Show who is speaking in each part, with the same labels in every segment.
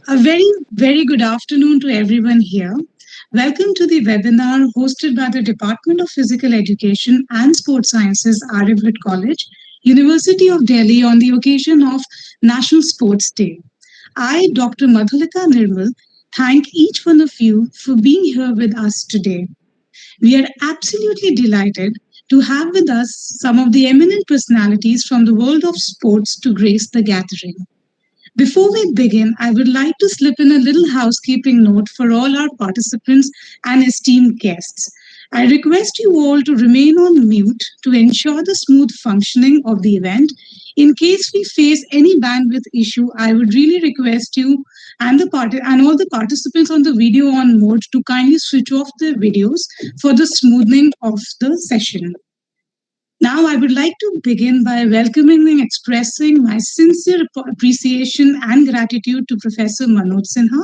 Speaker 1: A very good afternoon to everyone here. Welcome to the webinar hosted by the Department of Physical Education and Sports Sciences, Aryabhat College, University of Delhi, on the occasion of National Sports Day. I, Dr. Madhulika Nirmal, thank each one of you for being here with us today. We are absolutely delighted to have with us some of the eminent personalities from the world of sports to grace the gathering. Before we begin, I would like to slip in a little housekeeping note for all our participants and esteemed guests. I request you all to remain on mute to ensure the smooth functioning of the event. In case we face any bandwidth issue, I would really request you and all the participants on the video on mode to kindly switch off their videos for the smoothing of the session. Now, I would like to begin by welcoming and expressing my sincere appreciation and gratitude to Professor Manoj Sinha,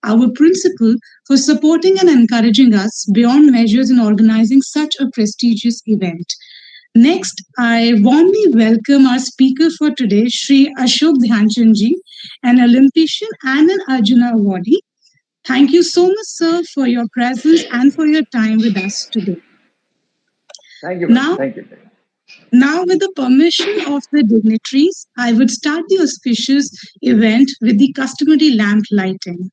Speaker 1: our principal, for supporting and encouraging us beyond measures in organizing such a prestigious event. Next, I warmly welcome our speaker for today, Shri Ashok Dhyanchandji, an Olympian and an Arjuna awardee. Thank you so much, sir, for your presence and for your time with us today.
Speaker 2: Thank you,
Speaker 1: Now,
Speaker 2: thank you.
Speaker 1: Now, with the permission of the dignitaries, I would start the auspicious event with the customary lamp lighting.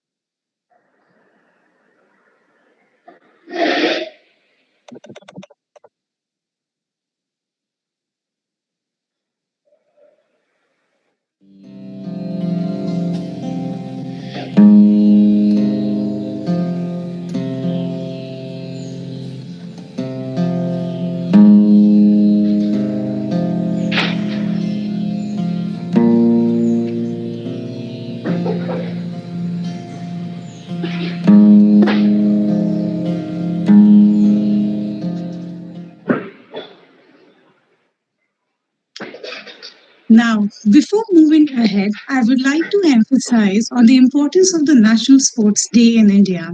Speaker 1: Now, before moving ahead, I would like to emphasize on the importance of the National Sports Day in India.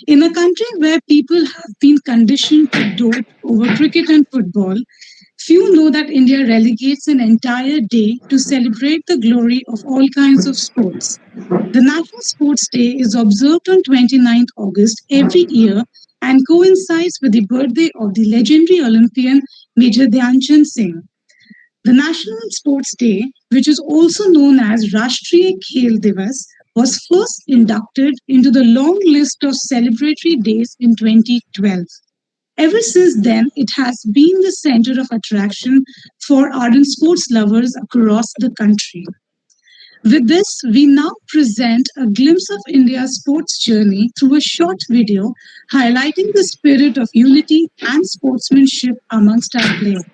Speaker 1: In a country where people have been conditioned to dote over cricket and football, few know that India relegates an entire day to celebrate the glory of all kinds of sports. The National Sports Day is observed on 29th August every year and coincides with the birthday of the legendary Olympian Major Dhyanchand Singh. The National Sports Day, which is also known as Rashtriya Khel Divas, was first inducted into the long list of celebratory days in 2012. Ever since then, it has been the center of attraction for ardent sports lovers across the country. With this, we now present a glimpse of India's sports journey through a short video highlighting the spirit of unity and sportsmanship amongst our players.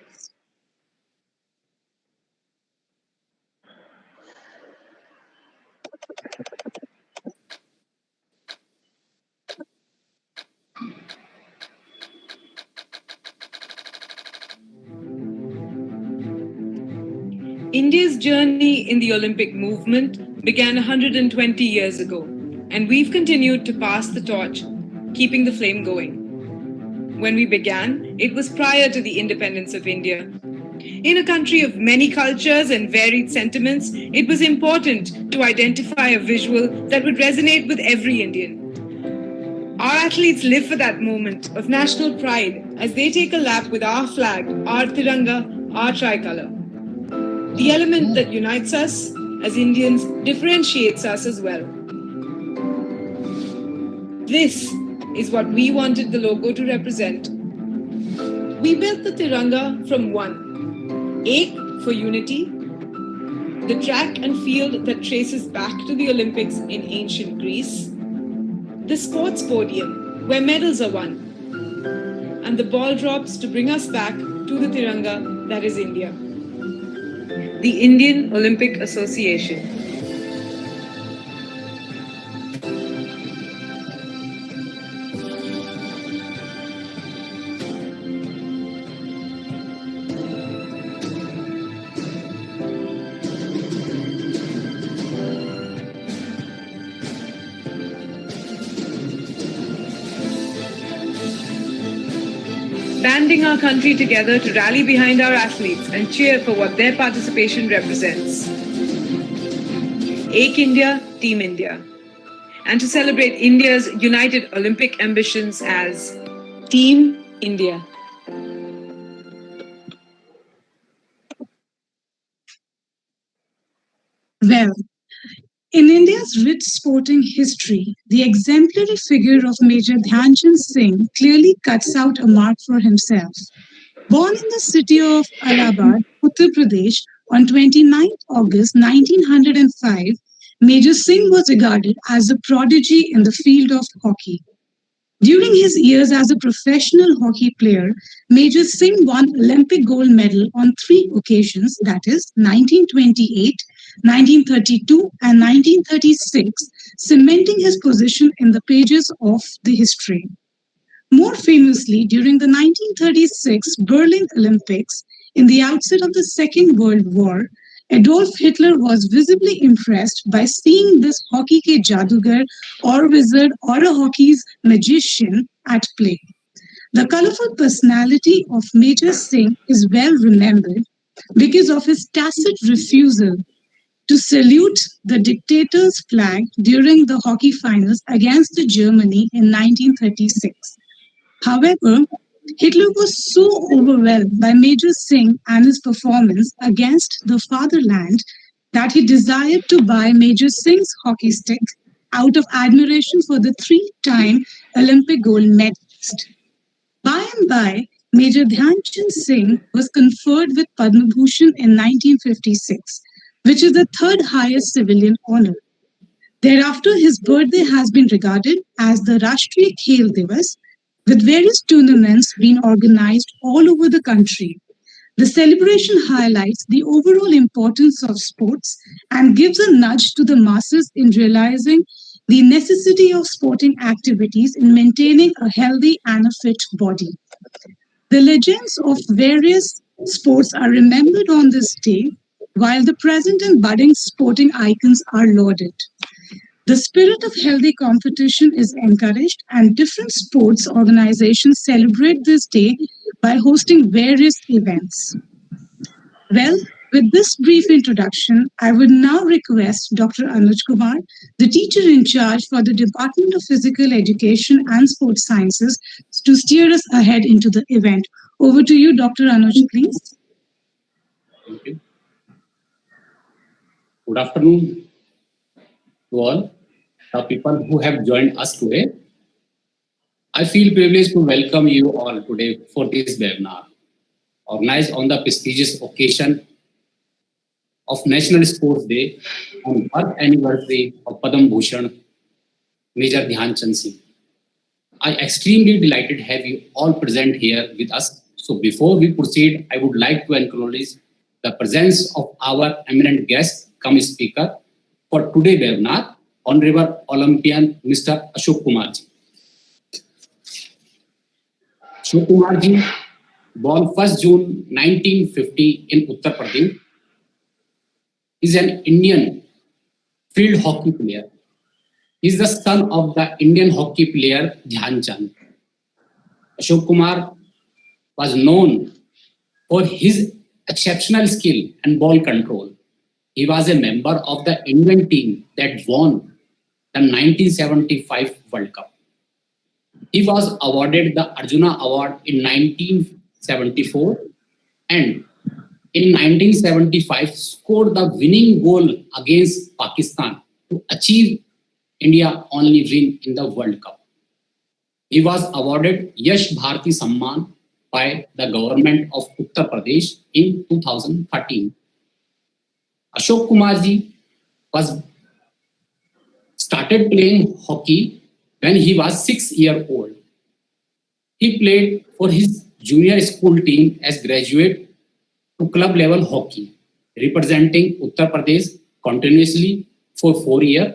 Speaker 3: India's journey in the Olympic movement began 120 years ago, and we've continued to pass the torch, keeping the flame going. When we began, it was prior to the independence of India. In a country of many cultures and varied sentiments, it was important to identify a visual that would resonate with every Indian. Our athletes live for that moment of national pride as they take a lap with our flag, our Tiranga, our tricolour. The element that unites us as Indians differentiates us as well. This is what we wanted the logo to represent. We built the Tiranga from one, Ek for unity, the track and field that traces back to the Olympics in ancient Greece, the sports podium where medals are won, and the ball drops to bring us back to the Tiranga that is India. The Indian Olympic Association. Banding our country together to rally behind our athletes and cheer for what their participation represents. Ek India, Team India. and to celebrate India's united Olympic ambitions as Team India.
Speaker 1: Well, in India's rich sporting history, the exemplary figure of Major Dhyanchand Singh clearly cuts out a mark for himself. Born in the city of Allahabad, Uttar Pradesh on 29 August 1905, Major Singh was regarded as a prodigy in the field of hockey. During his years as a professional hockey player, Major Singh won Olympic gold medal on three occasions, that is 1928, 1932 and 1936, cementing his position in the pages of the history. More famously, during the 1936 Berlin Olympics, in the outset of the Second World War, Adolf Hitler was visibly impressed by seeing this hockey ke jadugar or wizard or a hockey's magician at play. The colorful personality of Major Singh is well remembered because of his tacit refusal to salute the dictator's flag during the hockey finals against Germany in 1936. However, Hitler was so overwhelmed by Major Singh and his performance against the fatherland that he desired to buy Major Singh's hockey stick out of admiration for the three-time Olympic gold medalist. By and by, Major Dhyanchand Singh was conferred with Padma Bhushan in 1956, which is the third highest civilian honor. Thereafter, his birthday has been regarded as the Rashtriya Khel Divas, with various tournaments being organized all over the country. The celebration highlights the overall importance of sports and gives a nudge to the masses in realizing the necessity of sporting activities in maintaining a healthy and a fit body. The legends of various sports are remembered on this day, while the present and budding sporting icons are lauded. The spirit of healthy competition is encouraged, and different sports organizations celebrate this day by hosting various events. Well, with this brief introduction, I would now request Dr. Anuj Kumar, the teacher in charge for the Department of Physical Education and Sports Sciences, to steer us ahead into the event. Over to you, Dr. Anuj, please.
Speaker 4: Thank you. Good afternoon to all the people who have joined us today. I feel privileged to welcome you all today for this webinar, organized on the prestigious occasion of National Sports Day and birth anniversary of Padma Bhushan, Major Dhyanchand Singh. I extremely delighted to have you all present here with us. So before we proceed, I would like to acknowledge the presence of our eminent guest, come speaker for today's webinar, Honorable Olympian Mr. Ashok Kumar ji. Ashok Kumar ji, born 1st June 1950 in Uttar Pradesh, is an Indian field hockey player. He is the son of the Indian hockey player Dhyanchand. Ashok Kumar was known for his exceptional skill and ball control. He was a member of the Indian team that won the 1975 World Cup. He was awarded the Arjuna Award in 1974 and in 1975 scored the winning goal against Pakistan to achieve India only win in the World Cup. He was awarded Yash Bharati Samman by the government of Uttar Pradesh in 2013. Ashok Kumar ji was started playing hockey when he was 6 years old. He played for his junior school team as graduate to club level hockey, representing Uttar Pradesh continuously for 4 years.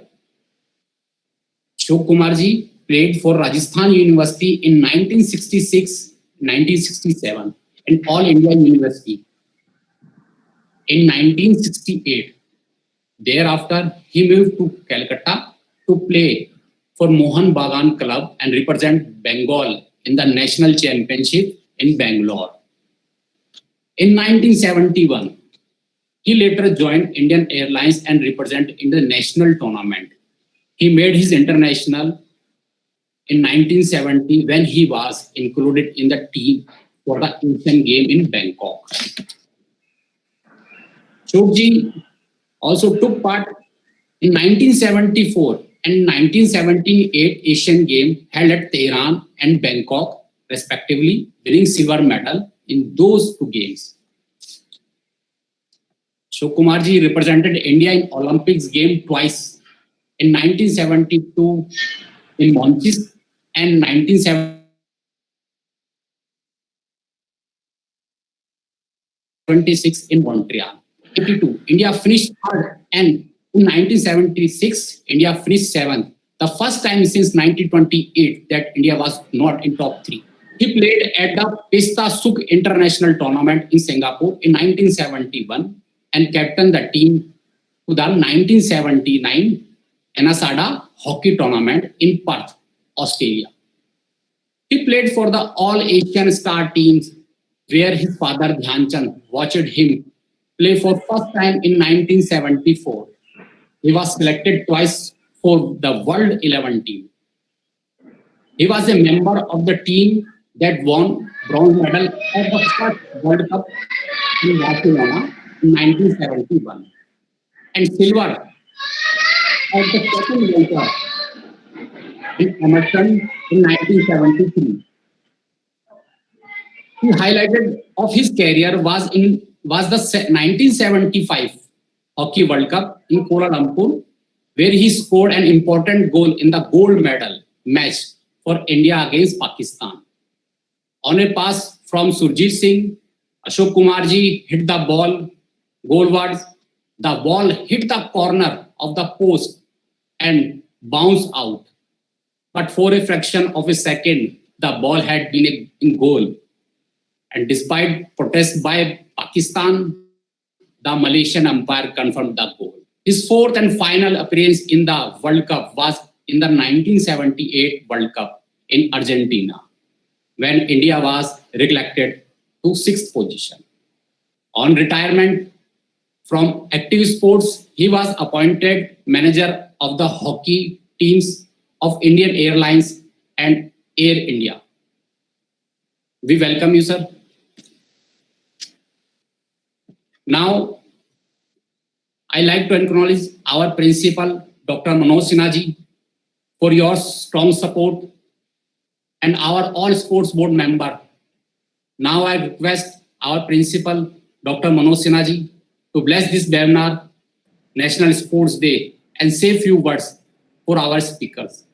Speaker 4: Ashok Kumar ji played for Rajasthan University in 1966-1967 and All India University in 1968. Thereafter, he moved to Calcutta to play for Mohan Bagan Club and represent Bengal in the National Championship in Bangalore. In 1971, he later joined Indian Airlines and represented in the national tournament. He made his international in 1970 when he was included in the team for the Asian Game in Bangkok. Ashokji also took part in 1974 and 1978 Asian Game held at Tehran and Bangkok respectively, winning silver medal in those two games. Ashok Kumar ji represented India in Olympics game twice, in 1972 in Monchis and 1976 in Montreal. 1982, India finished third, and in 1976, India finished seventh. The first time since 1928 that India was not in top three. He played at the Pista Sukh International Tournament in Singapore in 1971 and captained the team to the 1979 Enasada Hockey Tournament in Perth, Australia. He played for the All Asian Star teams where his father Dhyan Chand watched him play for first time in 1974. He was selected twice for the World 11 team. He was a member of the team that won bronze medal at the first World Cup in Barcelona in 1971 and silver at the second World Cup in Emerson in 1973. The highlighted of his career was the 1975 Hockey World Cup in Kuala Lumpur, where he scored an important goal in the gold medal match for India against Pakistan. On a pass from Surjit Singh, Ashok Kumar ji hit the ball goalwards. The ball hit the corner of the post and bounced out. But for a fraction of a second, the ball had been in goal. And despite protests by Pakistan, the Malaysian umpire confirmed the goal. His fourth and final appearance in the World Cup was in the 1978 World Cup in Argentina, when India was relegated to sixth position. On retirement from active sports, he was appointed manager of the hockey teams of Indian Airlines and Air India. We welcome you, sir. Now, I like to acknowledge our principal, Dr. Manoj Sinha ji, for your strong support, and our all sports board member. Now I request our principal, Dr. Manoj Sinha ji, to bless this webinar, National Sports Day, and say few words for our speakers.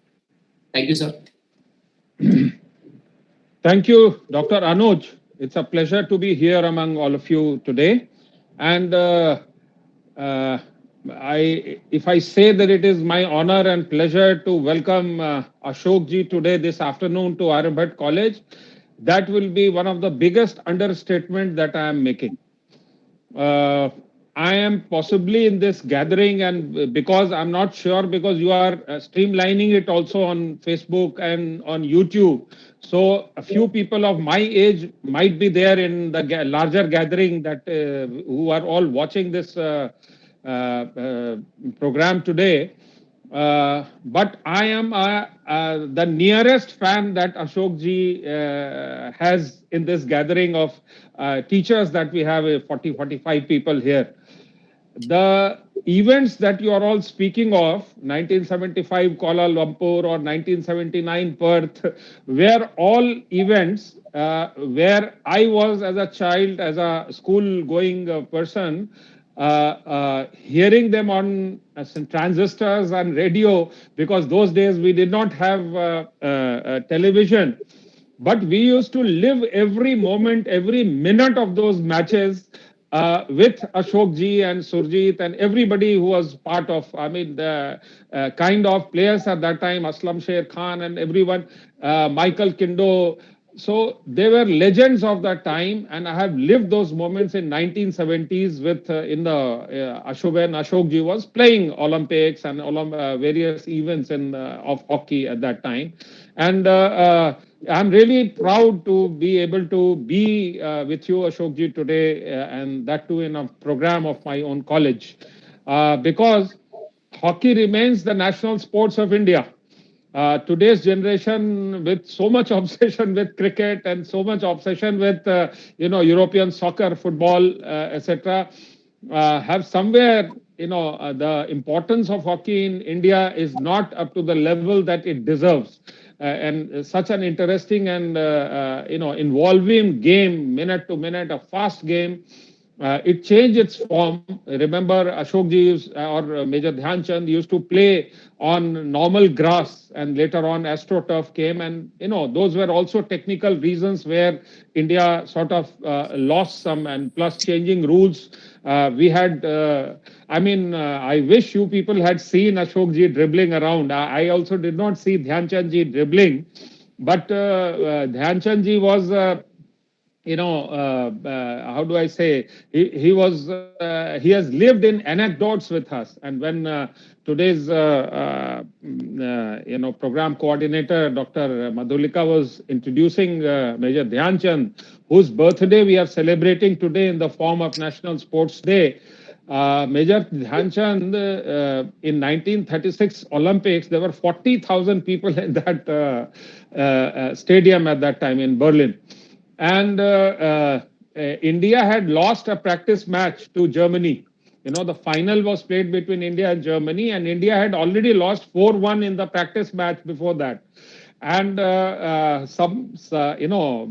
Speaker 4: Thank you, sir.
Speaker 5: Thank you, Dr. Anuj. It's a pleasure to be here among all of you today. And if I say that it is my honor and pleasure to welcome Ashok ji today, this afternoon to Aryabhat College, that will be one of the biggest understatement that I am making. I am possibly in this gathering, and because I'm not sure, because you are streamlining it also on Facebook and on YouTube. So a few people of my age might be there in the larger gathering that who are all watching this program today. But I am the nearest fan that Ashok ji has in this gathering of teachers that we have, 40-45 people here. The events that you are all speaking of, 1975 Kuala Lumpur or 1979 Perth, were all events where I was as a child, as a school-going person, hearing them on transistors and radio, because those days we did not have television. But we used to live every moment, every minute of those matches with Ashok ji and Surjit and everybody who was part of, I mean, the kind of players at that time, Aslam Sher Khan and everyone, Michael Kindo. So they were legends of that time, and I have lived those moments in 1970s with in the Ashok ji was playing Olympics and various events in of hockey at that time. And I'm really proud to be able to be with you, Ashok ji, today, and that too in a program of my own college, because hockey remains the national sports of India. Today's generation, with so much obsession with cricket and so much obsession with European soccer, football, etc., have somewhere the importance of hockey in India is not up to the level that it deserves. And such an interesting and involving game, minute to minute, a fast game. It changed its form. Remember, Ashokji or Major Dhyan Chand used to play on normal grass, and later on AstroTurf came, and those were also technical reasons where India sort of lost some, and plus changing rules. We had, I wish you people had seen Ashokji dribbling around. I also did not see Dhyan Chandji dribbling, but Dhyan Chandji was. How do I say? He has lived in anecdotes with us. And when today's program coordinator, Dr. Madhulika, was introducing Major Dhyan Chand, whose birthday we are celebrating today in the form of National Sports Day. Major Dhyan Chand, in 1936 Olympics, there were 40,000 people in that stadium at that time in Berlin. And India had lost a practice match to Germany. The final was played between India and Germany, and India had already lost 4-1 in the practice match before that. And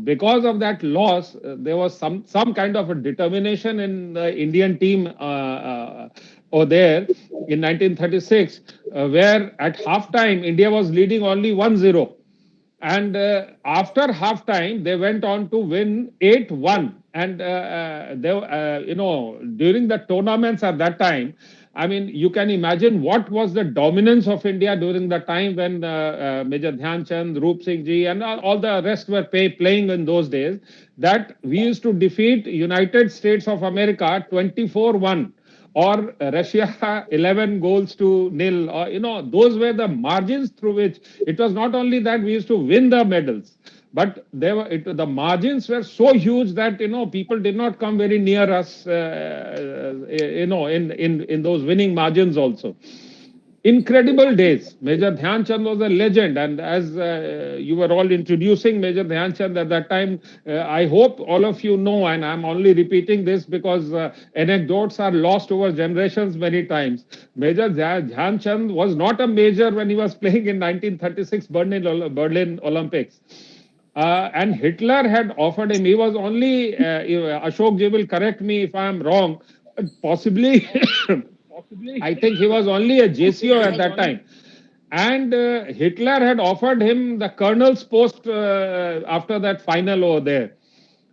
Speaker 5: because of that loss, there was some kind of a determination in the Indian team over there in 1936, where at halftime India was leading only 1-0. And after halftime, they went on to win 8-1. And during the tournaments at that time, you can imagine what was the dominance of India during the time when Major Dhyan Chand, Roop Singh Ji, and all the rest were playing in those days. That we used to defeat United States of America 24-1. Or Russia 11-0. Or, those were the margins through which it was not only that we used to win the medals, but the margins were so huge that people did not come very near us. In those winning margins also. Incredible days. Major Dhyan Chand was a legend, and as you were all introducing Major Dhyan Chand at that time, I hope all of you know, and I'm only repeating this because anecdotes are lost over generations many times. Major Dhyan Chand was not a major when he was playing in 1936 Berlin Olympics. And Hitler had offered him, he was only, Ashok Ji will correct me if I'm wrong, possibly... I think he was only a JCO at that time. And Hitler had offered him the colonel's post after that final over there.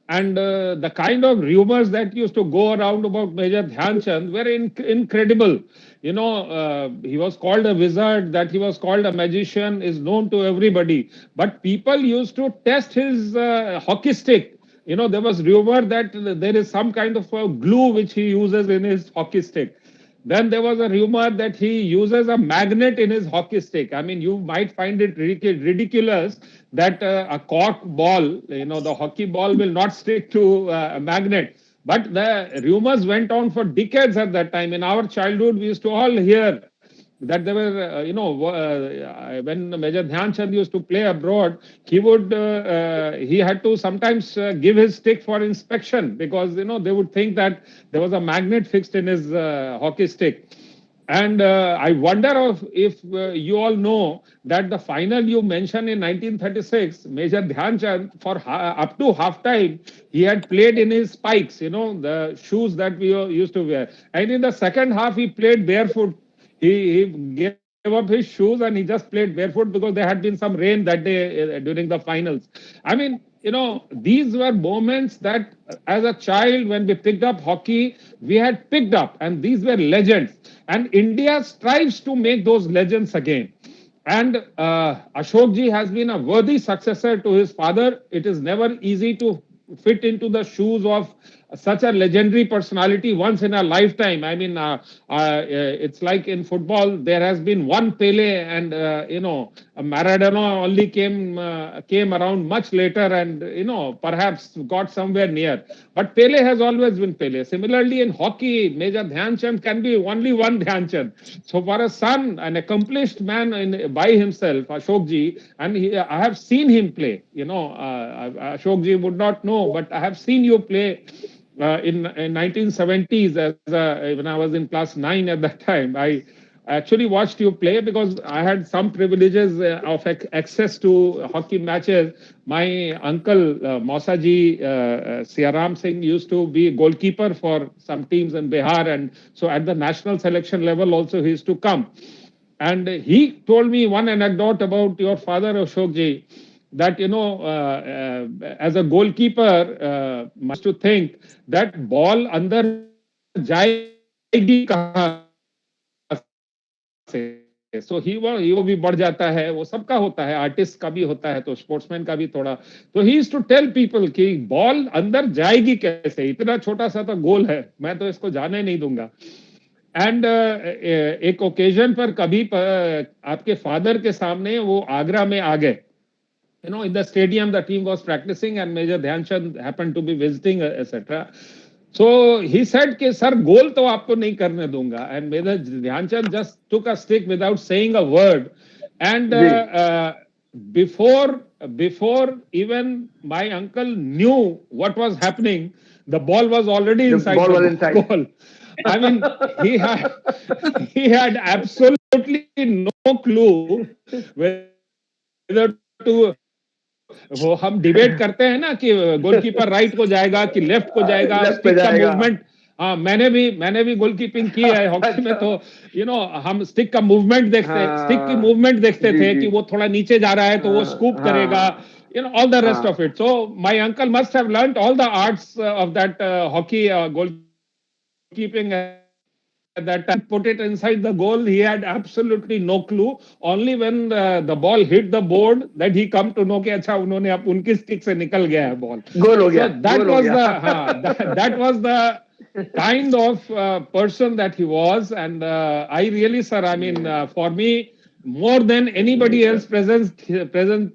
Speaker 5: And the kind of rumors that used to go around about Major Dhyan Chand were incredible. He was called a wizard, that he was called a magician is known to everybody. But people used to test his hockey stick. There was rumor that there is some kind of a glue which he uses in his hockey stick. Then there was a rumor that he uses a magnet in his hockey stick. You might find it ridiculous that a cork ball, the hockey ball will not stick to a magnet. But the rumors went on for decades at that time. In our childhood, we used to all hear that there were, when Major Dhyan Chand used to play abroad, he had to sometimes give his stick for inspection because, they would think that there was a magnet fixed in his hockey stick. And I wonder if you all know that the final you mentioned in 1936, Major Dhyan Chand, for up to halftime, he had played in his spikes, the shoes that we used to wear. And in the second half, he played barefoot. He gave up his shoes and he just played barefoot because there had been some rain that day during the finals. These were moments that as a child, when we picked up hockey, we had picked up, and these were legends. And India strives to make those legends again. And Ashokji has been a worthy successor to his father. It is never easy to fit into the shoes of such a legendary personality once in a lifetime. I mean, it's like in football, there has been one Pele, and Maradona only came around much later, and perhaps got somewhere near. But Pele has always been Pele. Similarly, in hockey, Major Dhyan Chand can be only one Dhyan Chand. So for a son, an accomplished man by himself, Ashok ji, and I have seen him play. Ashok ji would not know, but I have seen you play in 1970s when I was in class 9 at that time. I actually watched you play because I had some privileges of access to hockey matches. My uncle Mausaji Siaram Singh used to be goalkeeper for some teams in Bihar, and so at the national selection level also he used to come. And he told me one anecdote about your father, Ashok ji, that as a goalkeeper must to think that ball andar जाएगी कहाँ से. So he वो भी बढ़ जाता है, वो सबका होता है, आर्टिस्ट का भी होता है, तो स्पोर्ट्समैन का भी थोड़ा. तो he used to tell people कि बॉल अंदर जाएगी कैसे, इतना छोटा सा तो गोल है, मैं तो इसको जाने नहीं दूंगा. एंड एक ओकेजन पर कभी आपके फादर के सामने वो आगरा में आ गए. In the stadium, the team was practicing and Major Dhyan Chand happened to be visiting, etc. So he said, "Ki, sir, goal to aapko nahi karne dunga." And Major Dhyan Chand just took a stick without saying a word. And before even my uncle knew what was happening, the ball was already inside the goal. I mean, he had absolutely no clue whether to. वो हम debate करते हैं ना कि goalkeeper right को जाएगा कि left को जाएगा, स्टिक का मूवमेंट. हाँ, मैंने भी गोलकीपिंग की है हॉकी में, तो हम स्टिक का मूवमेंट देखते थे कि वो थोड़ा नीचे जा रहा है तो वो स्कूप करेगा, all the rest of it. So my uncle must have learned all the arts of that hockey goalkeeping at that time. Put it inside the goal, he had absolutely no clue. Only when the ball hit the board that he come to know कि अच्छा उन्होंने अब उनकी stick से निकल गया है ball.
Speaker 2: गोल हो गया.
Speaker 5: So that was the kind of person that he was. And I really, sir, I mean, for me, more than anybody else present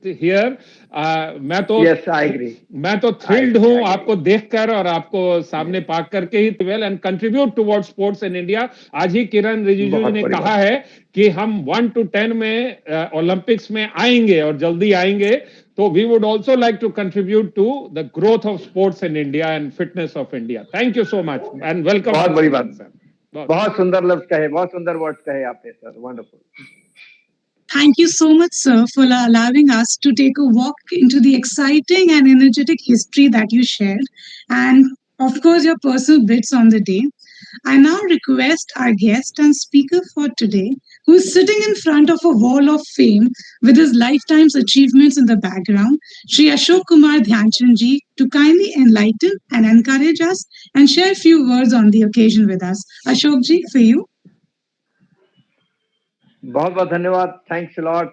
Speaker 5: here,
Speaker 2: yes, I agree.
Speaker 5: मैं तो thrilled हूँ आपको देखकर और आपको सामने पाक करके ही. well and contribute towards sports in India. आज ही किरण रिजिजू ने कहा है कि हम 1 to 10 में ओलंपिक्स में आएंगे और जल्दी आएंगे. So we would also like to contribute to the growth of sports in India and fitness of India. Thank you so much and welcome.
Speaker 2: बहुत बड़ी बात सर. बहुत सुंदर लफ्ज कहे, बहुत सुंदर वर्ड्स कहे आपने sir. Wonderful.
Speaker 1: Thank you so much, sir, for allowing us to take a walk into the exciting and energetic history that you shared, and of course, your personal bits on the day. I now request our guest and speaker for today, who is sitting in front of a wall of fame with his lifetime's achievements in the background, Shri Ashok Kumar Dhyan Chand ji, to kindly enlighten and encourage us and share a few words on the occasion with us. Ashok ji, for you.
Speaker 2: बहुत बहुत धन्यवाद. Thanks lot.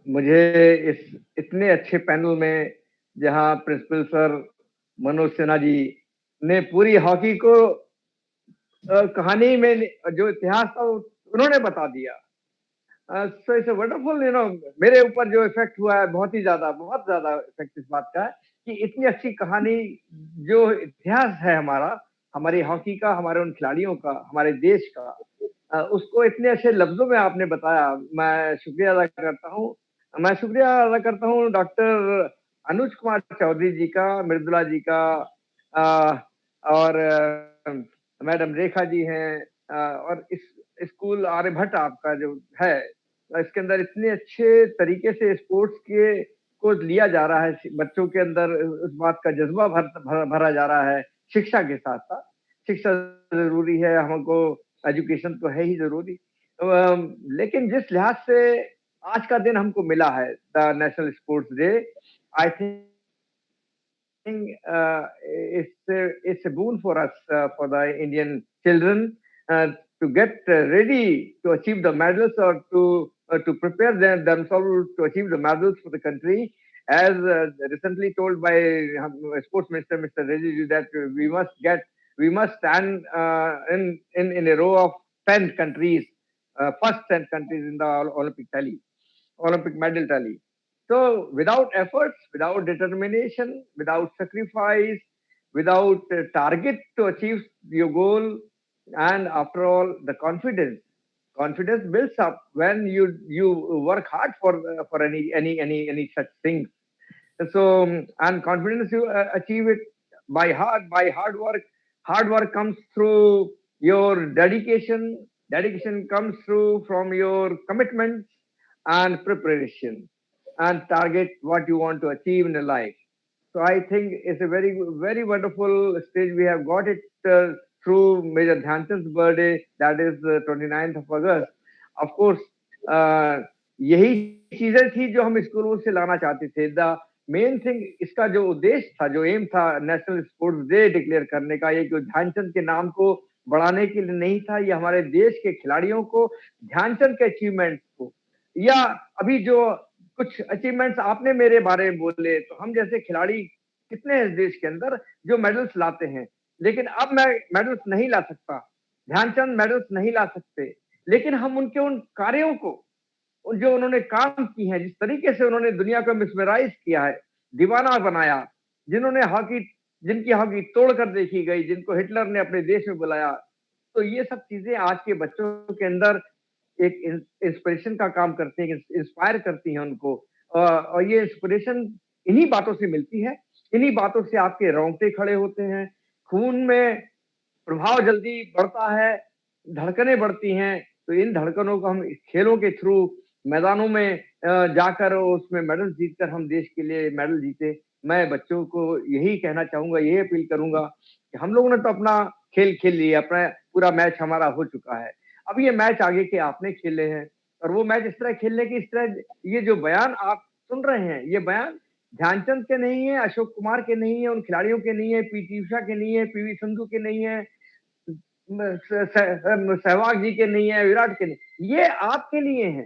Speaker 2: मुझे इस इतने अच्छे panel में, जहां principal sir Manoj Sinha ji ने पूरी हॉकी को कहानी में जो इतिहास था उन्होंने बता दिया. So it's wonderful. मेरे ऊपर जो इफेक्ट हुआ है बहुत ज्यादा इफेक्ट इस बात का है कि इतनी अच्छी कहानी, जो इतिहास है हमारी हॉकी का, हमारे उन खिलाड़ियों का, हमारे देश का, उसको इतने अच्छे लफ्जों में आपने बताया. मैं शुक्रिया अदा करता हूँ डॉक्टर अनुज कुमार चौधरी जी का, मृदुला जी का, और मैडम रेखा जी हैं, और इस स्कूल आर्यभट्ट आपका जो है, इसके अंदर इतने अच्छे तरीके से स्पोर्ट्स को लिया जा रहा है. बच्चों के अंदर उस बात का जज्बा भरा जा रहा है. शिक्षा के साथ साथ शिक्षा जरूरी है, हमको एजुकेशन तो है ही जरूरी, लेकिन जिस लिहाज से आज का दिन हमको मिला है, the national sports day, I think it's a boon for us, for the Indian children, to get ready to achieve the medals, or to prepare themselves to achieve the medals for the country. as recently told by Sports Minister Mr. Rijiju that we must stand in a row of 10 countries, first 10 countries in the Olympic medal tally. So without efforts, without determination, without sacrifice, without target to achieve your goal, and after all, the confidence builds up when you work hard for any such things. So and confidence you achieve it by hard work. Hard work comes through your dedication. Dedication comes through from your commitments and preparation and target what you want to achieve in your life. So I think it's a very wonderful stage we have got it through Major Dhyanchand's birthday, that is 29th of August. Of course, यही चीजें थी जो हम स्कूलों से लाना चाहते थे. द मेन थिंग, इसका जो उद्देश्य था, जो एम था नेशनल स्पोर्ट्स डे डिक्लेयर करने का, ये जो ध्यानचंद के नाम को बढ़ाने के लिए नहीं था, ये हमारे देश के खिलाड़ियों को, ध्यानचंद के अचीवमेंट को, या अभी जो कुछ अचीवमेंट्स आपने मेरे बारे में बोले, तो हम जैसे खिलाड़ी कितने हैं इस देश के अंदर जो मेडल्स लाते हैं, लेकिन अब मैं मेडल्स नहीं ला सकता, ध्यानचंद मेडल्स नहीं ला सकते, लेकिन हम उनके उन कार्यों को, जो उन्होंने काम की है, जिस तरीके से उन्होंने दुनिया को मिसमराइज किया है, दीवाना बनाया, जिनकी हॉकी तोड़ कर देखी गई, जिनको हिटलर ने अपने देश में बुलाया, तो ये सब चीजें आज के बच्चों के अंदर एक इंस्पिरेशन का काम करते हैं, इंस्पायर करती हैं उनको, और ये इंस्पिरेशन इन्हीं बातों से मिलती है, इन्हीं बातों से आपके रोंगटे खड़े होते हैं, खून में प्रभाव जल्दी बढ़ता है, धड़कनें बढ़ती हैं, तो इन धड़कनों को हम खेलों के थ्रू मैदानों में जाकर उसमें मेडल जीतकर हम देश के लिए मेडल जीते. मैं बच्चों को यही कहना चाहूंगा, यही अपील करूंगा कि हम लोगों ने तो अपना खेल खेल लिया, अपना पूरा मैच हमारा हो चुका है, अब ये मैच आगे के आपने खेले हैं, और वो मैच इस तरह खेलने की, इस तरह ये जो बयान आप सुन रहे हैं, ये बयान ध्यानचंद के नहीं है, अशोक कुमार के नहीं है, उन खिलाड़ियों के नहीं है, पीटी उषा के नहीं है, पीवी सिंधु के नहीं है, सहवाग जी के नहीं है, विराट के नहीं, ये आपके लिए है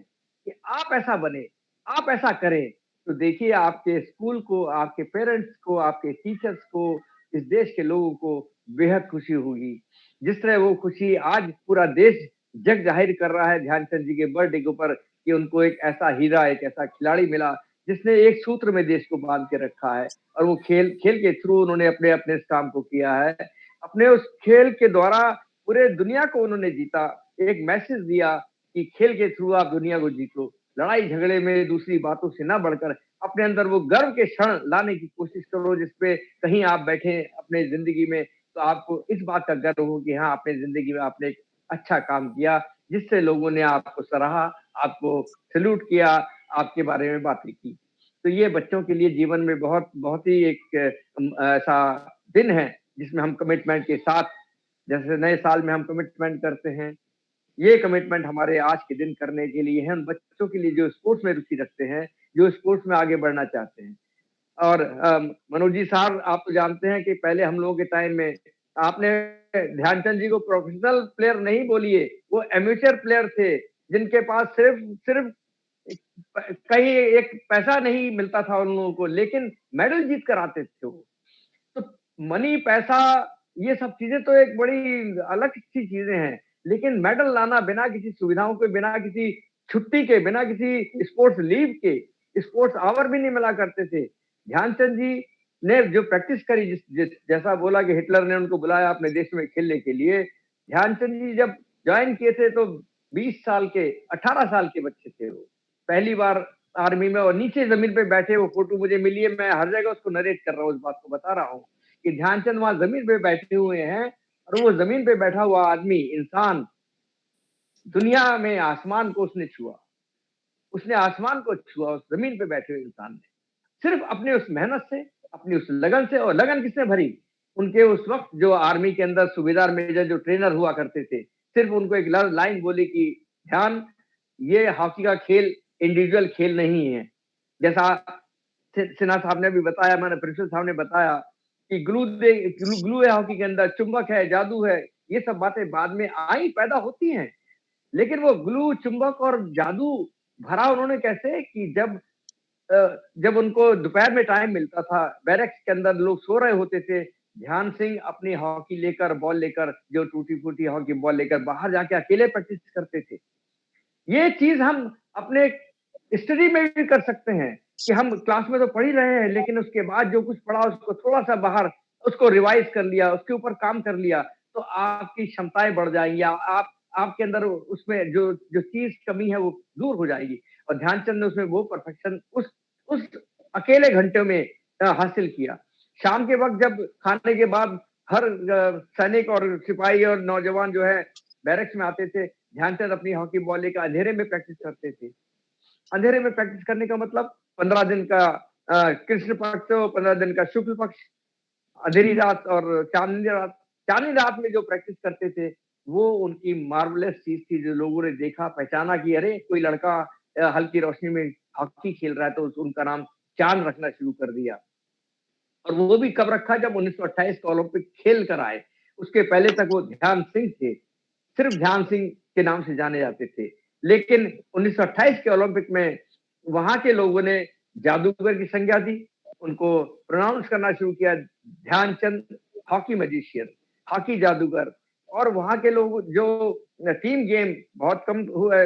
Speaker 2: कि आप ऐसा बने, आप ऐसा करें. तो देखिए आपके स्कूल को, आपके पेरेंट्स को, आपके टीचर्स को, इस देश के लोगों को बेहद खुशी होगी. जिस तरह वो खुशी आज पूरा देश जग जाहिर कर रहा है ध्यानचंद जी के बर्थडे के ऊपर, कि उनको एक ऐसा हीरा, एक ऐसा खिलाड़ी मिला जिसने एक सूत्र में देश को बांध के रखा है, और वो खेल के थ्रू उन्होंने अपने इस काम को किया है. अपने उस खेल के द्वारा पूरे दुनिया को उन्होंने जीता, एक मैसेज दिया कि खेल के थ्रू आप दुनिया को जीतो, लड़ाई झगड़े में दूसरी बातों से ना बढ़कर अपने अंदर वो गर्व के क्षण लाने की कोशिश करो, जिसपे कहीं आप बैठे अपने जिंदगी में तो आपको इस बात का गर्व हो कि हाँ, अपने जिंदगी में आपने एक अच्छा काम किया, जिससे लोगों ने आपको सराहा, आपको सैल्यूट किया, आपके बारे में बातें की. तो ये बच्चों के लिए जीवन में बहुत ही एक ऐसा दिन है जिसमें हम कमिटमेंट के साथ, जैसे नए साल में हम कमिटमेंट करते हैं, ये कमिटमेंट हमारे आज के दिन करने के लिए है, उन बच्चों के लिए जो स्पोर्ट्स में रुचि रखते हैं, जो स्पोर्ट्स में आगे बढ़ना चाहते हैं. और मनोज जी साहब, आप तो जानते हैं कि पहले हम लोगों के टाइम में आपने ध्यानचंद जी को प्रोफेशनल प्लेयर नहीं बोलिए, वो एमेचर प्लेयर थे, जिनके पास सिर्फ कहीं एक पैसा नहीं मिलता था उन लोगों को, लेकिन मेडल जीत कर आते थे वो. तो मनी, पैसा, ये सब चीजें तो एक बड़ी अलग सी चीजें हैं, लेकिन मेडल लाना बिना किसी सुविधाओं के, बिना किसी छुट्टी के, बिना किसी स्पोर्ट्स लीव के, स्पोर्ट्स आवर भी नहीं मिला करते थे. ध्यानचंद जी ने जो प्रैक्टिस करी, जैसा बोला कि हिटलर ने उनको बुलाया अपने देश में खेलने के लिए, ध्यानचंद जी जब ज्वाइन किए थे तो 20 साल के, 18 साल के बच्चे थे वो, पहली बार आर्मी में, और नीचे जमीन पे बैठे, वो फोटो मुझे मिली है, मैं हर जगह उसको नरेट कर रहा हूँ, उस बात को बता रहा हूँ कि ध्यानचंद वहां जमीन पे बैठे हुए हैं, और वो जमीन पे बैठा हुआ आदमी, इंसान, दुनिया में आसमान को उसने छुआ, उसने आसमान को छुआ, उस जमीन पे बैठे हुए इंसान ने, सिर्फ अपने उस मेहनत से, अपनी उस लगन से. और लगन किसने भरी? उनके उस वक्त जो आर्मी के अंदर सूबेदार मेजर जो ट्रेनर हुआ करते थे, सिर्फ उनको एक लाइन बोली कि ध्यान, ये हॉकी का खेल इंडिविजुअल खेल नहीं है. जैसा सिन्हा साहब ने भी बताया, मैंने प्रिंसिपल साहब ने बताया कि ग्लू है हॉकी के अंदर, चुंबक है, जादू है, ये सब बातें बाद में आई, पैदा होती हैं, लेकिन वो ग्लू, चुंबक और जादू भरा उन्होंने कैसे, कि जब जब उनको दोपहर में टाइम मिलता था, बैरक्स के अंदर लोग सो रहे होते थे, ध्यान सिंह अपनी हॉकी लेकर, बॉल लेकर, जो टूटी-फूटी हॉकी बॉल लेकर बाहर जाके अकेले प्रैक्टिस करते थे। ये चीज हम अपने स्टडी में भी कर सकते हैं कि हम क्लास में तो पढ़ ही रहे हैं, लेकिन उसके बाद जो कुछ पढ़ा उसको थोड़ा सा बाहर उसको रिवाइज कर लिया, उसके ऊपर काम कर लिया, तो आपकी क्षमताएं बढ़ जाएंगी। आप आपके अंदर उसमें जो जो चीज कमी है वो दूर हो जाएगी। और ध्यानचंद ने उसमें वो परफेक्शन उस अकेले घंटे में हासिल किया। शाम के वक्त जब खाने के बाद हर सैनिक और सिपाही और नौजवान जो है बैरक्स में आते थे, ध्यानचंद अपनी हॉकी बॉल लेकर अंधेरे में प्रैक्टिस करते थे। अंधेरे में प्रैक्टिस करने का मतलब 15 दिन का कृष्ण पक्ष हो, 15 दिन का शुक्ल पक्ष, अंधेरी रात और चांदनी रात। चांदनी रात में जो प्रैक्टिस करते थे वो उनकी मार्वलेस चीज थी, जो लोगों ने देखा, पहचाना कि अरे कोई लड़का हल्की रोशनी में हॉकी खेल रहा है, तो उनका नाम चांद रखना शुरू कर दिया। और वो भी कब रखा, जब 1928 का ओलंपिक खेल कर आए। उसके पहले तक वो ध्यान सिंह थे, सिर्फ ध्यान सिंह के नाम से जाने जाते थे। लेकिन 1928 के ओलंपिक में वहां के लोगों ने जादूगर की संज्ञा दी, उनको प्रोनाउंस करना शुरू किया, ध्यानचंद हॉकी मैजिशियन, हॉकी जादूगर। और वहां के लोग जो टीम गेम बहुत कम हुआ,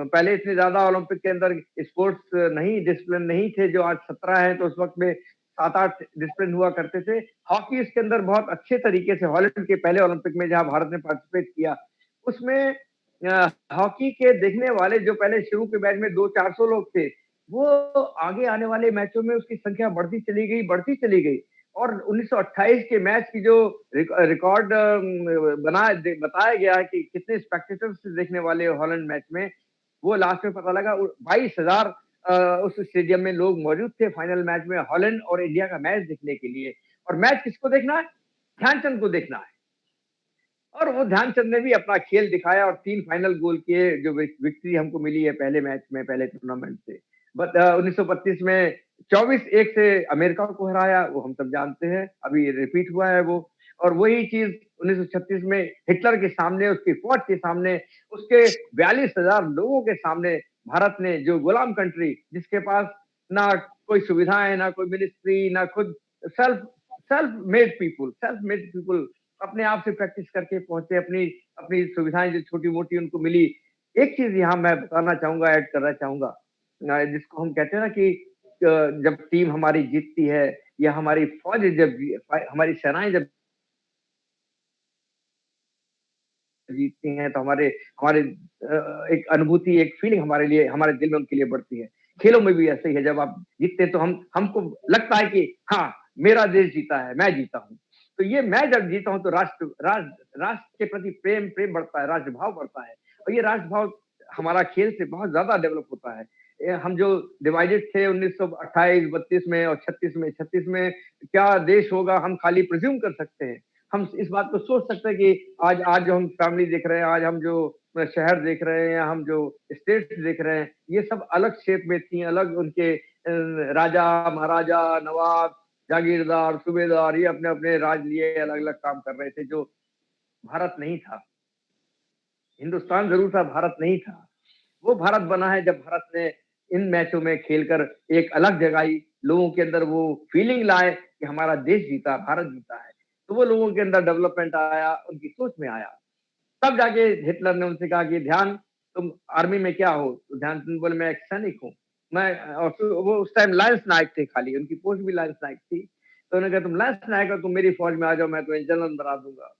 Speaker 2: पहले इतने ज्यादा ओलंपिक के अंदर स्पोर्ट्स नहीं, डिसिप्लिन नहीं थे जो आज 17 है, तो उस वक्त में 7-8 डिसिप्लिन हुआ करते थे। हॉकी इसके अंदर बहुत अच्छे तरीके से, हॉलैंड के पहले ओलंपिक में जहां भारत ने पार्टिसिपेट किया, उसमें हॉकी के देखने वाले जो पहले शुरू के मैच में 200-400 लोग थे, वो आगे आने वाले मैचों में उसकी संख्या बढ़ती चली गई। और 1928 के मैच की जो रिकॉर्ड बताया गया है कि कितने स्पेक्टेटर्स देखने वाले हॉलैंड मैच में, वो लास्ट में पता लगा 22,000 उस स्टेडियम में लोग मौजूद थे फाइनल मैच में, हॉलैंड और इंडिया का मैच देखने के लिए। और मैच किसको देखना है? ध्यानचंद को देखना है। और वो ध्यानचंद ने भी अपना खेल दिखाया और 3 फाइनल गोल किए, जो विक्ट्री हमको मिली है पहले मैच में, पहले टूर्नामेंट से। 1932 में 24-1 से अमेरिका को हराया, वो हम सब जानते हैं, अभी रिपीट हुआ है वो। और वही चीज 1936 में हिटलर के सामने, उसकी फौज के सामने, उसके 42,000 लोगों के सामने भारत ने, जो गुलाम कंट्री, जिसके पास ना कोई सुविधाएं, ना कोई मिनिस्ट्री, ना खुद सेल्फ मेड पीपुल अपने आप से प्रैक्टिस करके पहुंचे, अपनी अपनी सुविधाएं जो छोटी मोटी उनको मिली। एक चीज यहाँ मैं बताना चाहूंगा, ऐड करना चाहूंगा, जिसको हम कहते हैं ना कि जब टीम हमारी जीतती है, या हमारी फौज जब, हमारी सेनाएं जब जीतती हैं, तो हमारे हमारे एक अनुभूति, एक फीलिंग हमारे लिए, हमारे दिल में उनके लिए बढ़ती है। खेलों में भी ऐसे ही है, जब आप जीतते हैं तो हमको लगता है कि हाँ, मेरा देश जीता है, मैं जीता हूँ। तो ये मैं जब जीता हूँ तो राष्ट्र के प्रति प्रेम बढ़ता है, राष्ट्र भाव बढ़ता है। और ये राष्ट्र भाव हमारा खेल से बहुत ज्यादा डेवलप होता है। हम जो डिवाइडेड थे 1928, 32 में और 36 में क्या देश होगा, हम खाली प्रिज्यूम कर सकते हैं। हम इस बात को सोच सकते हैं कि आज जो हम फैमिली देख रहे हैं, आज हम जो शहर देख रहे हैं, या हम जो स्टेट्स देख रहे हैं, ये सब अलग शेप में थी, अलग उनके राजा, महाराजा, नवाब, जागीरदार, सूबेदार, ये अपने अपने राज लिए अलग अलग काम कर रहे थे, जो भारत नहीं था। हिंदुस्तान जरूर था, भारत नहीं था। वो भारत बना है जब भारत ने इन मैचों में खेलकर एक अलग जगाई, लोगों के अंदर वो फीलिंग लाए कि हमारा देश जीता, भारत जीता है। तो वो लोगों के अंदर डेवलपमेंट आया, उनकी सोच में आया। तब जाके हिटलर ने उनसे कहा कि ध्यान, तुम आर्मी में क्या हो? तो ध्यान बोले, मैं एक सैनिक हूँ। मैं, और वो उस टाइम लांस नायक थे, खाली उनकी पोस्ट भी लांस नायक थी। तो उन्होंने कहा, तुम लांस नायक हो, तुम मेरी फौज में आ जाओ, मैं तुम्हें जनरल बना दूंगा।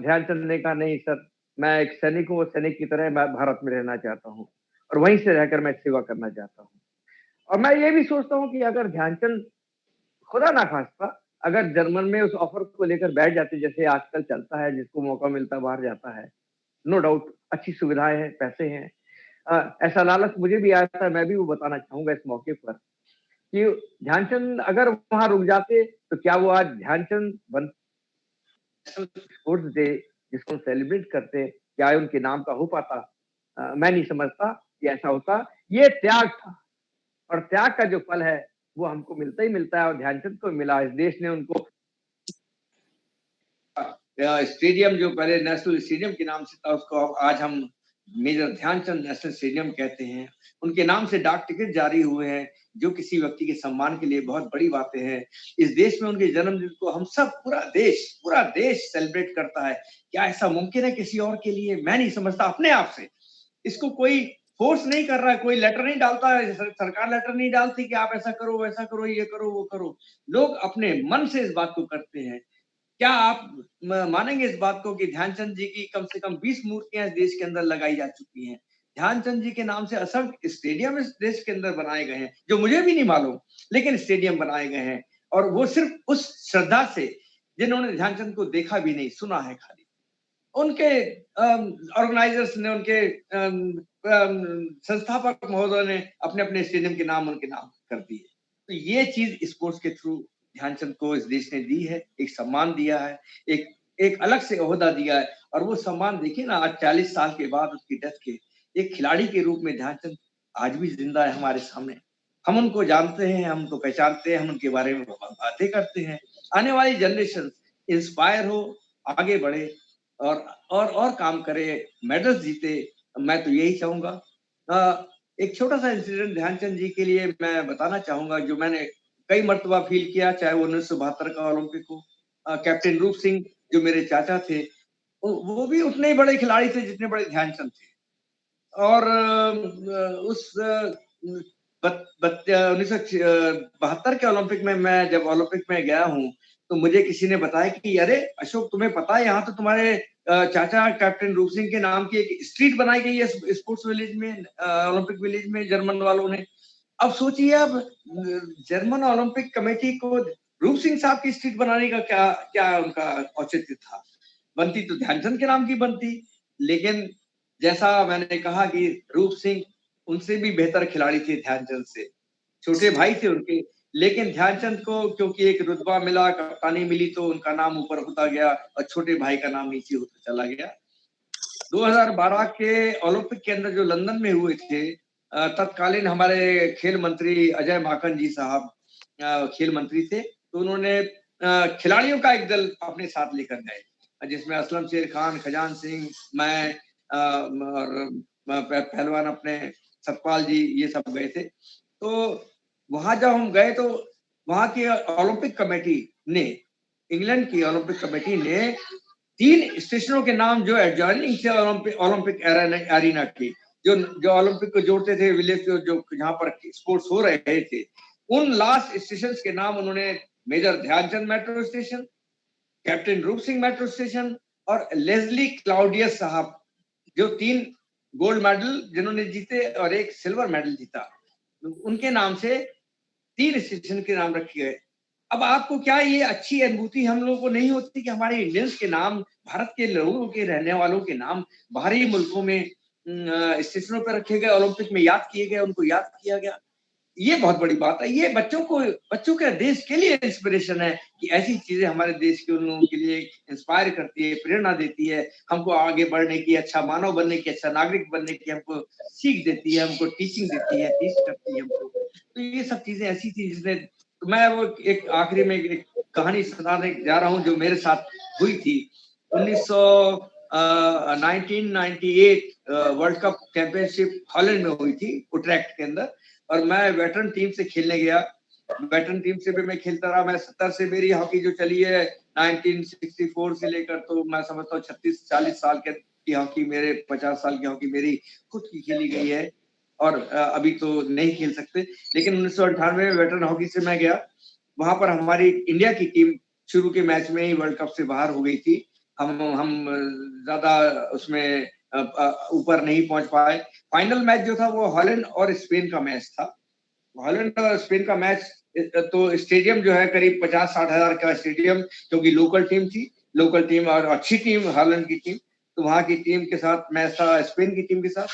Speaker 2: ध्यानचंद ने कहा, नहीं सर, मैं एक सैनिक हूँ, सैनिक की तरह मैं भारत में रहना चाहता हूँ, और वहीं से रहकर मैं सेवा करना चाहता हूँ। और मैं ये भी सोचता हूँ कि अगर ध्यानचंद खुदा ना खास्ता अगर जर्मन में उस ऑफर को लेकर बैठ जाते, जैसे आजकल चलता है, जिसको मौका मिलता है बाहर जाता है, नो डाउट अच्छी सुविधाएं हैं, पैसे हैं, ऐसा लालच मुझे भी आया था। मैं भी वो बताना चाहूंगा इस मौके पर कि ध्यानचंद अगर वहां रुक जाते, तो क्या वो आज ध्यानचंद बन, स्पोर्ट्स डे जिसको सेलिब्रेट करते, क्या उनके नाम का हो पाता? मैं नहीं समझता कि ऐसा होता। ये त्याग था, और त्याग का जो फल है वो हमको मिलता ही मिलता है, और ध्यानचंद को मिला। इस देश ने उनको स्टेडियम, जो पहले नेशनल स्टेडियम के नाम से था, उसको आज हम मेजर ध्यानचंद नेशनल स्टेडियम कहते हैं। उनके नाम से डाक टिकट जारी हुए हैं, जो किसी व्यक्ति के सम्मान के लिए बहुत बड़ी बातें हैं। इस देश में उनके जन्मदिन को हम सब पूरा देश सेलिब्रेट करता है। क्या ऐसा मुमकिन है किसी और के लिए? मैं नहीं समझता अपने आप से। इसको कोई फोर्स नहीं कर रहा है, कोई लेटर नहीं डालता है, सरकार लेटर नहीं डालती कि आप ऐसा करो, वैसा करो, ये करो, वो करो। लोग अपने मन से इस बात को करते हैं। क्या आप मानेंगे इस बात को कि ध्यानचंद जी की कम से कम 20 मूर्तियां इस देश के अंदर लगाई जा चुकी हैं। ध्यानचंद जी के नाम से असंख्य स्टेडियम इस देश के अंदर बनाए गए हैं, जो मुझे भी नहीं मालूम, लेकिन स्टेडियम बनाए गए हैं। और वो सिर्फ उस श्रद्धा से जिन्होंने ध्यानचंद को देखा भी नहीं, सुना है खाली। उनके ऑर्गेनाइजर्स ने, उनके संस्थापक महोदय ने अपने अपने स्टेडियम के नाम उनके नाम कर दिए। तो ये चीज स्पोर्ट्स के थ्रू ध्यानचंद को इस देश ने दी है, एक सम्मान दिया है, एक अलग से ओहदा दिया है। और वो सम्मान देखिए ना, आज 40 साल के बाद उसकी डेथ के, एक खिलाड़ी के रूप में ध्यानचंद आज भी जिंदा है हमारे सामने। हम उनको जानते हैं, हम उनको पहचानते हैं, हम उनके बारे में बातें करते हैं। आने वाली जनरेशन इंस्पायर हो, आगे बढ़े और काम करे, मेडल्स जीते। मैं तो यही चाहूंगा। एक छोटा सा इंसिडेंट ध्यानचंद जी के लिए मैं बताना चाहूंगा, जो मैंने कई मर्तबा फील किया, चाहे वो 1972 का ओलंपिक हो। कैप्टन रूप सिंह जो मेरे चाचा थे, वो भी उतने ही बड़े खिलाड़ी थे जितने बड़े ध्यानचंद थे। और उस 1972 के ओलंपिक में, मैं जब ओलंपिक में गया हूँ, तो मुझे किसी ने बताया कि अरे अशोक, तुम्हें पता है यहाँ तो तुम्हारे चाचा कैप्टन रूप सिंह के नाम की एक स्ट्रीट बनाई गई है स्पोर्ट्स विलेज में, ओलंपिक विलेज में, जर्मन वालों ने। अब सोचिए, अब जर्मन ओलंपिक कमेटी को रूप सिंह साहब की स्ट्रीट बनाने का क्या उनका औचित्य था? बनती तो ध्यानचंद के नाम की बनती। लेकिन जैसा मैंने कहा कि रूप सिंह उनसे भी बेहतर खिलाड़ी थे ध्यानचंद से, छोटे भाई थे उनके। लेकिन ध्यानचंद को क्योंकि एक रुतबा मिला, कप्तानी मिली, तो उनका नाम ऊपर होता गया और छोटे भाई का नाम नीचे होता चला गया। 2012 के ओलंपिक के अंदर जो लंदन में हुए थे, तत्कालीन हमारे खेल मंत्री अजय माकन जी साहब खेल मंत्री थे। तो उन्होंने खिलाड़ियों का एक दल अपने साथ लेकर गए, जिसमें असलम शेर खान, खजान सिंह, मैं और पहलवान अपने सतपाल जी, ये सब गए थे। तो वहां जब हम गए, तो वहां की ओलंपिक कमेटी ने, इंग्लैंड की ओलंपिक कमेटी ने 3 स्टेशनों के नाम जो एडजॉइनिंग थे ओलंपिक एरिना के, जो ओलंपिक को जोड़ते थे, विलेज जो जहां पर स्पोर्ट्स हो रहे थे, उन लास्ट स्टेशन के नाम उन्होंने major Dhyan Chand metro station, captain Roop Singh metro station और लेस्ली क्लाउडियस साहब, जो 3 गोल्ड मेडल जिन्होंने जीते और एक सिल्वर मेडल जीता, उनके नाम से 3 स्टेशन के नाम रखे गए। अब आपको क्या ये अच्छी अनुभूति हम लोगों को नहीं होती कि हमारे इंडियंस के नाम, भारत के लोगों के रहने वालों के नाम बाहरी मुल्कों में स्टेशनों पर रखे गए, ओलंपिक में याद किए गए, उनको याद किया गया। ये बहुत बड़ी बात है। ये बच्चों के देश के लिए इंस्पिरेशन है कि ऐसी चीजें हमारे देश के उन लोगों के लिए इंस्पायर करती है, प्रेरणा देती है, हमको आगे बढ़ने की, अच्छा मानव बनने की, अच्छा नागरिक बनने की हमको सीख देती है, हमको टीचिंग देती है, टीच करती है हमको। तो ये सब चीजें ऐसी थी जिसने, तो मैं वो एक आखिरी में एक कहानी सुनाने जा रहा हूँ जो मेरे साथ हुई थी। 1998 वर्ल्ड कप चैंपियनशिप हॉलैंड में हुई थी, उट्रेक्ट के अंदर, और मैं वेटरन टीम से खेलने गया। वेटरन टीम से भी मैं खेलता रहा। मैं 70 से मेरी हॉकी जो चली है, 1964 से लेकर, तो मैं समझता हूँ 36-40 साल की हॉकी, मेरे 50 साल की हॉकी मेरी खुद की खेली गई है। और अभी तो नहीं खेल सकते, लेकिन 1998 में वेटरन हॉकी से मैं गया। वहां पर हमारी इंडिया की टीम शुरू के मैच में ही वर्ल्ड कप से बाहर हो गई थी। हम ज्यादा उसमें ऊपर नहीं पहुंच पाए। फाइनल मैच जो था वो हॉलैंड और स्पेन का मैच था। हॉलैंड और स्पेन का मैच, तो स्टेडियम जो है करीब 50-60 हजार का स्टेडियम, क्योंकि लोकल टीम और अच्छी टीम हॉलैंड की टीम, तो वहां की टीम के साथ मैच था, स्पेन की टीम के साथ।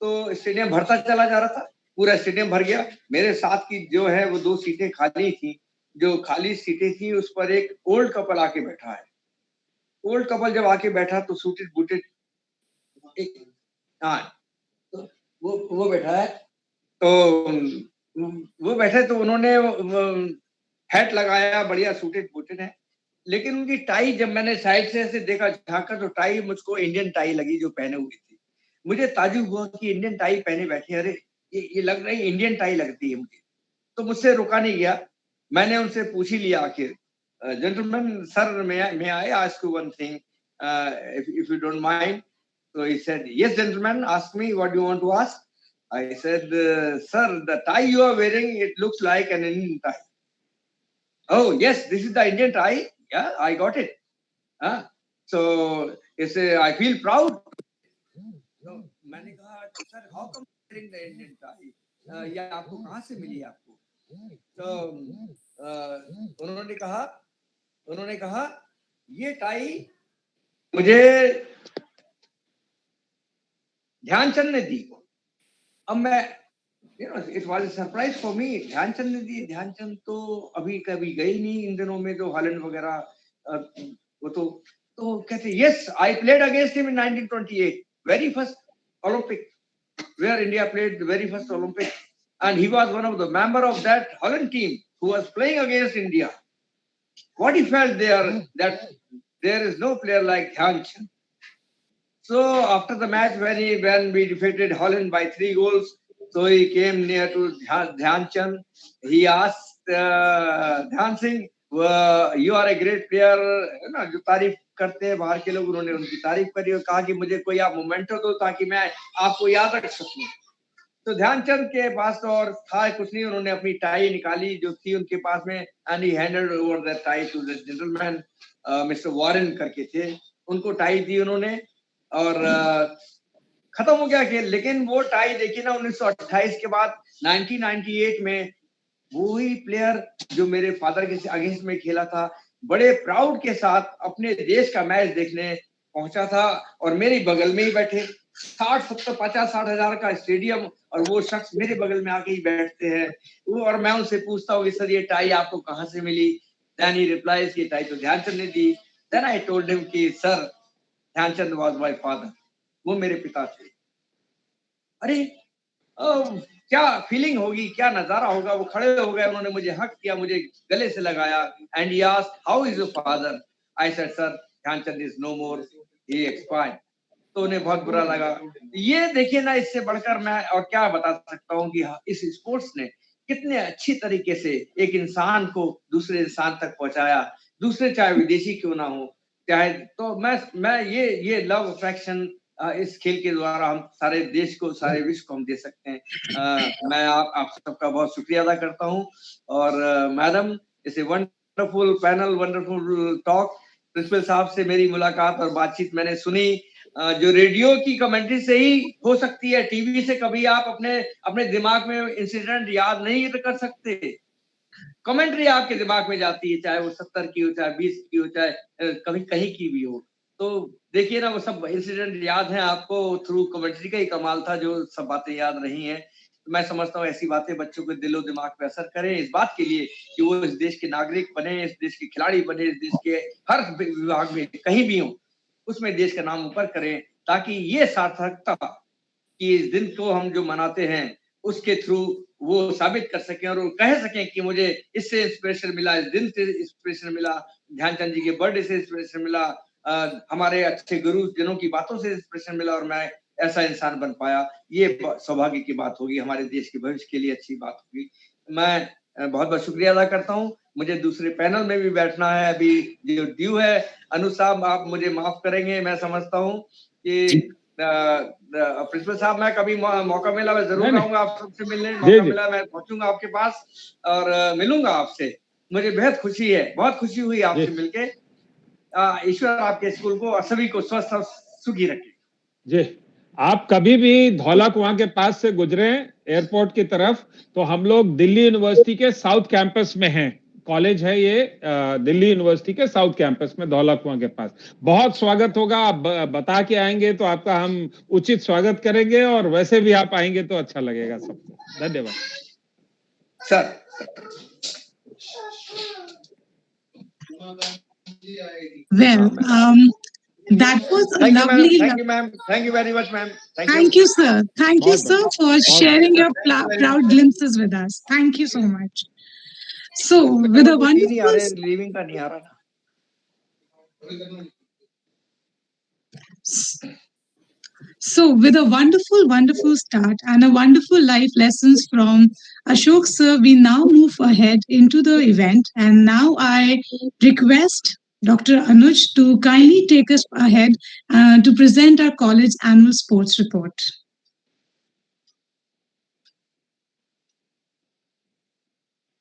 Speaker 2: तो स्टेडियम भरता चला जा रहा था, पूरा स्टेडियम भर गया। मेरे साथ की जो है वो 2 सीटें खाली थी। जो खाली सीटें थी उस पर एक ओल्ड कपल आके बैठा है। ओल्ड कपल जब आके बैठा तो सूटेड बूटेड एक, हाँ, तो वो बैठा है। तो वो बैठे, तो उन्होंने हैट लगाया, बढ़िया सूटेड बूटेड है। लेकिन उनकी टाई जब मैंने साइड से ऐसे देखा, झांका, तो टाई मुझको इंडियन टाई लगी जो पहने हुई थी। मुझे ताजुब हुआ कि इंडियन टाई पहने बैठे, अरे ये लग रही इंडियन टाई लगती है मुझे, तो मुझसे रुका नहीं गया, मैंने उनसे पूछ ही लिया आखिर, gentlemen, sir, may I ask you one thing, if you don't mind? So he said, yes, gentlemen, ask me what you want to ask. I said, sir, the tie you are wearing, it looks like an Indian tie. Oh, yes, this is the Indian tie. Yeah, I got it. So he said, I feel proud. So मैंने कहा, sir, how come wearing the Indian tie? ये आपको कहाँ से मिली आपको? तो उन्होंने कहा ये टाई मुझे ध्यानचंद ने दी। अब मैं it was a surprise for me, Dhyan Chand ने दी। ध्यानचंद तो अभी कभी गए नहीं इन दिनों में, तो हॉलैंड वगैरह वो तो कहते yes, I played against him in 1928, very first Olympic where India played the very first Olympic, and he was one of the member of that Holland team who was playing against India. What he felt there, that there is no player like Dhyanchandni. So after the match, when we defeated Holland by 3 goals, so he came near to Dhyanchandni. He asked Dhyan Singh, you are a great player, ना जो तारीफ करते हैं बाहर के लोग, उन्होंने उनकी तारीफ करी और कहा कि मुझे कोई आप मोमेंटो दो ताकि मैं आपको याद रख सकूं। तो ध्यानचंद के पास तो और था कुछ नहीं, उन्होंने अपनी टाई निकाली जो थी उनके पास में, and he handed over that tie to the gentleman, mister Warren करके थे, उनको टाई दी उन्होंने और खत्म हो गया खेल। लेकिन वो टाई देखिए ना, 1928 के बाद 1998 में वही प्लेयर जो मेरे फादर के अगेंस्ट में खेला था, बड़े प्राउड के साथ अपने देश का मैच देखने पहुंचा था और मेरे बगल में ही बैठे, 60 हजार का स्टेडियम और वो शख्स मेरे बगल में आके ही बैठते हैं वो, और मैं उनसे पूछता हूँ सर ये टाई आपको कहाँ से मिली? Then he replies कि टाई तो ध्यानचंद ने दी। Then I told him कि sir Dhyan Chand was my father, वो मेरे पिता थे। अरे क्या फीलिंग होगी, क्या नजारा होगा। वो खड़े हो गए, उन्होंने मुझे हक किया, मुझे गले से लगाया, and he asked how is your father? I said sir Dhyan Chand is no more, he expired. तो उन्हें बहुत बुरा लगा। ये देखिए ना, इससे बढ़कर मैं और क्या बता सकता हूँ कि इस स्पोर्ट्स ने कितने अच्छी तरीके से एक इंसान को दूसरे इंसान तक पहुंचाया, दूसरे चाहे विदेशी क्यों ना हो, चाहे तो मैं ये लव अफेक्शन इस खेल के द्वारा हम सारे देश को, सारे विश्व को हम दे सकते हैं। मैं आप सबका बहुत शुक्रिया अदा करता हूँ। और madam, it's a wonderful panel, wonderful talk. Principal साहब से मेरी मुलाकात और बातचीत मैंने सुनी, जो रेडियो की कमेंट्री से ही हो सकती है, टीवी से कभी आप अपने दिमाग में इंसिडेंट याद नहीं कर सकते। कमेंट्री आपके दिमाग में जाती है, चाहे वो 70 की हो, चाहे 20 की हो, चाहे कभी कहीं की भी हो। तो देखिए ना, वो सब इंसिडेंट याद है आपको, थ्रू कमेंट्री का ही कमाल था जो सब बातें याद रही हैं। मैं समझता हूँ ऐसी बातें बच्चों के दिलो दिमाग पे असर करें, इस बात के लिए कि वो इस देश के नागरिक बने, इस देश के खिलाड़ी बने, इस देश के हर विभाग में कहीं भी हो उसमें देश का नाम ऊपर करें, ताकि ये सार्थकता कि इस दिन को हम जो मनाते हैं उसके थ्रू वो साबित कर सकें और वो कह सकें कि मुझे इससे इंस्पिरेशन मिला, इस दिन से इंस्पिरेशन मिला, ध्यानचंद जी के बर्थडे से इंस्पिरेशन मिला, हमारे अच्छे गुरुजनों की बातों से इंस्पिरेशन मिला और मैं ऐसा इंसान बन पाया। ये सौभाग्य की बात होगी, हमारे देश के भविष्य के लिए अच्छी बात होगी। मैं बहुत बहुत शुक्रिया अदा करता हूँ। मुझे दूसरे पैनल में भी बैठना है, अभी जो ड्यू है। अनुज साहब, आप मुझे माफ करेंगे, मैं समझता हूँ कि प्रिंसिपल साहब, मैं कभी मौका मिला मैं जरूर आऊंगा आप सबसे मिलने, मौका मिला मैं पहुंचूंगा आपके पास और मिलूंगा आपसे। मुझे बेहद खुशी है, बहुत खुशी हुई आपसे मिलके। ईश्वर आपके स्कूल को और सभी को स्वस्थ और सुखी रखे। जी,
Speaker 5: आप कभी भी धौला कुआं के पास से गुजरे एयरपोर्ट की तरफ, तो हम लोग दिल्ली यूनिवर्सिटी के साउथ कैंपस में हैं। कॉलेज है ये, दिल्ली यूनिवर्सिटी के साउथ कैंपस में धौला कुआं के पास। बहुत स्वागत होगा। आप बता के आएंगे तो आपका हम उचित स्वागत करेंगे, और वैसे भी आप आएंगे तो अच्छा लगेगा सबको। धन्यवाद
Speaker 2: sir.
Speaker 1: Well, that was a lovely.
Speaker 2: Thank you, ma'am. Thank you very much, ma'am.
Speaker 1: Thank you, sir. Thank you, sir, for sharing your proud glimpses with us. Thank you so much. So, with a wonderful.
Speaker 2: Leaving का नहीं आ रहा।
Speaker 1: So, with a wonderful, wonderful start and a wonderful life lessons from Ashok sir, we now move ahead into the event. And now I request Dr. Anuj to kindly take us ahead to present our college annual sports report.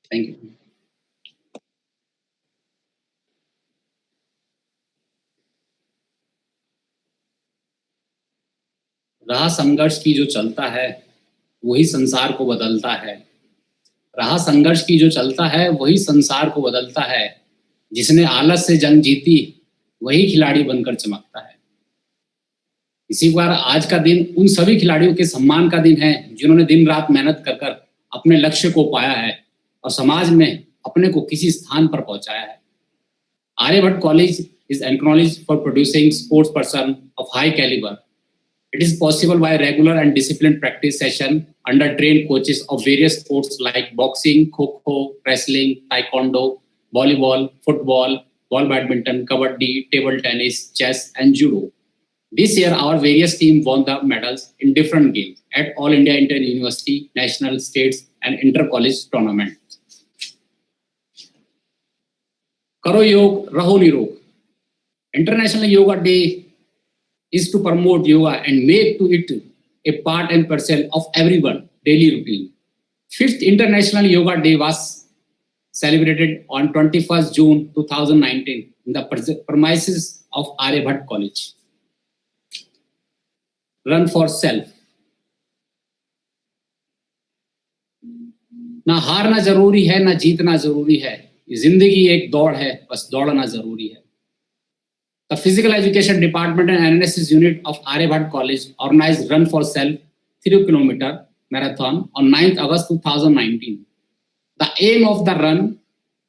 Speaker 4: Thank you. रहा संघर्ष की जो चलता है वही संसार को बदलता है। रहा संघर्ष की जो चलता है वही संसार को बदलता है। जिसने आलस से जंग जीती वही खिलाड़ी बनकर चमकता है। इसी बार आज का दिन उन सभी खिलाड़ियों के सम्मान का दिन है जिन्होंने दिन रात मेहनत कर कर अपने लक्ष्य को पाया है और समाज में अपने को किसी स्थान पर पहुंचाया है। Aryabhatta college is acknowledged for producing sports person of high caliber. It is possible by regular and disciplined practice session under trained coaches of various sports like boxing, kho-kho, wrestling, taekwondo, volleyball, football, ball badminton, kabaddi, table tennis, chess, and judo. This year, our various teams won the medals in different games at All India Inter-University, National, States, and Inter-College tournament. Karo Yog, Raho Nirog. International Yoga Day is to promote yoga and make to it a part and parcel of everyone's daily routine. 5th International Yoga Day was celebrated on 21st June 2019 in the premises of Aryabhatta College. Run for self. ना हारना जरूरी है ना जीतना जरूरी है, जिंदगी एक दौड़ है, बस दौड़ना जरूरी है. The Physical Education Department and Analysis Unit of Aryabhatta College organized Run for Self 3 km marathon on 9th August 2019. The aim of the run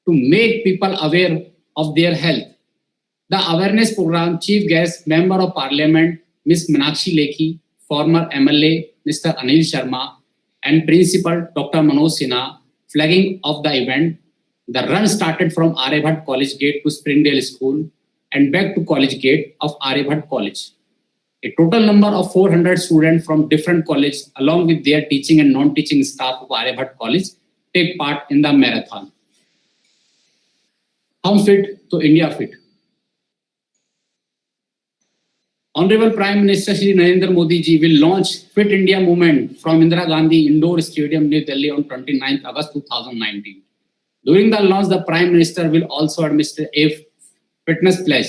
Speaker 4: to make people aware of their health. The awareness program chief guest Member of Parliament Ms. Meenakshi Lekhi, former MLA Mr. Anil Sharma, and Principal Dr. Manoj Sinha flagging of the event. The run started from Aryabhatta College Gate to Springdale School and back to College Gate of Aryabhatta College. A total number of 400 students from different colleges along with their teaching and non-teaching staff of Aryabhatta College take part in the marathon. Hum fit to India fit. Honorable Prime Minister Shri Narendra Modi ji will launch Fit India movement from Indira Gandhi Indoor Stadium, New Delhi on 29th August 2019. During the launch, the Prime Minister will also administer a fitness pledge.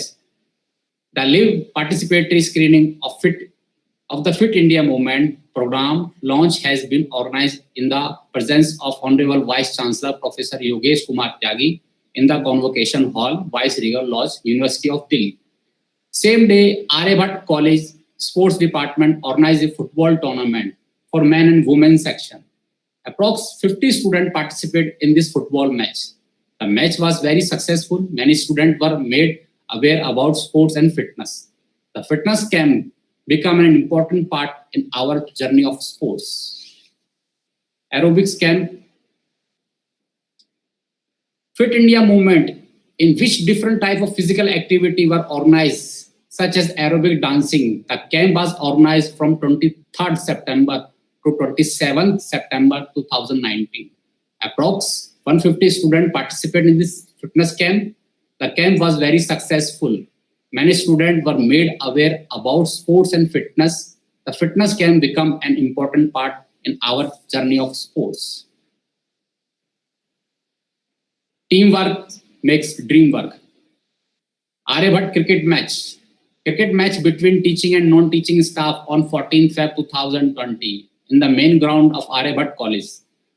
Speaker 4: The live participatory screening of the Fit India movement program launch has been organized in the presence of Honorable Vice Chancellor Professor Yogesh Kumar Tyagi in the Convocation Hall, Vice Regal Lodge, University of Delhi. Same day, Aryabhatta College Sports Department organized a football tournament for men and women section. Approx 50 students participated in this football match. The match was very successful. Many students were made aware about sports and fitness. The fitness camp became an important part in our journey of sports. Aerobics camp. Fit India movement, in which different type of physical activity were organized, such as aerobic dancing. The camp was organized from 23rd September to 27th September 2019. Approx 150 students participated in this fitness camp. The camp was very successful. Many students were made aware about sports and fitness. The fitness camp became an important part in our journey of sports. Teamwork makes dream work. Aryabhatta cricket match. Cricket match between teaching and non-teaching staff on 14th Feb 2020 in the main ground of Aryabhatta College.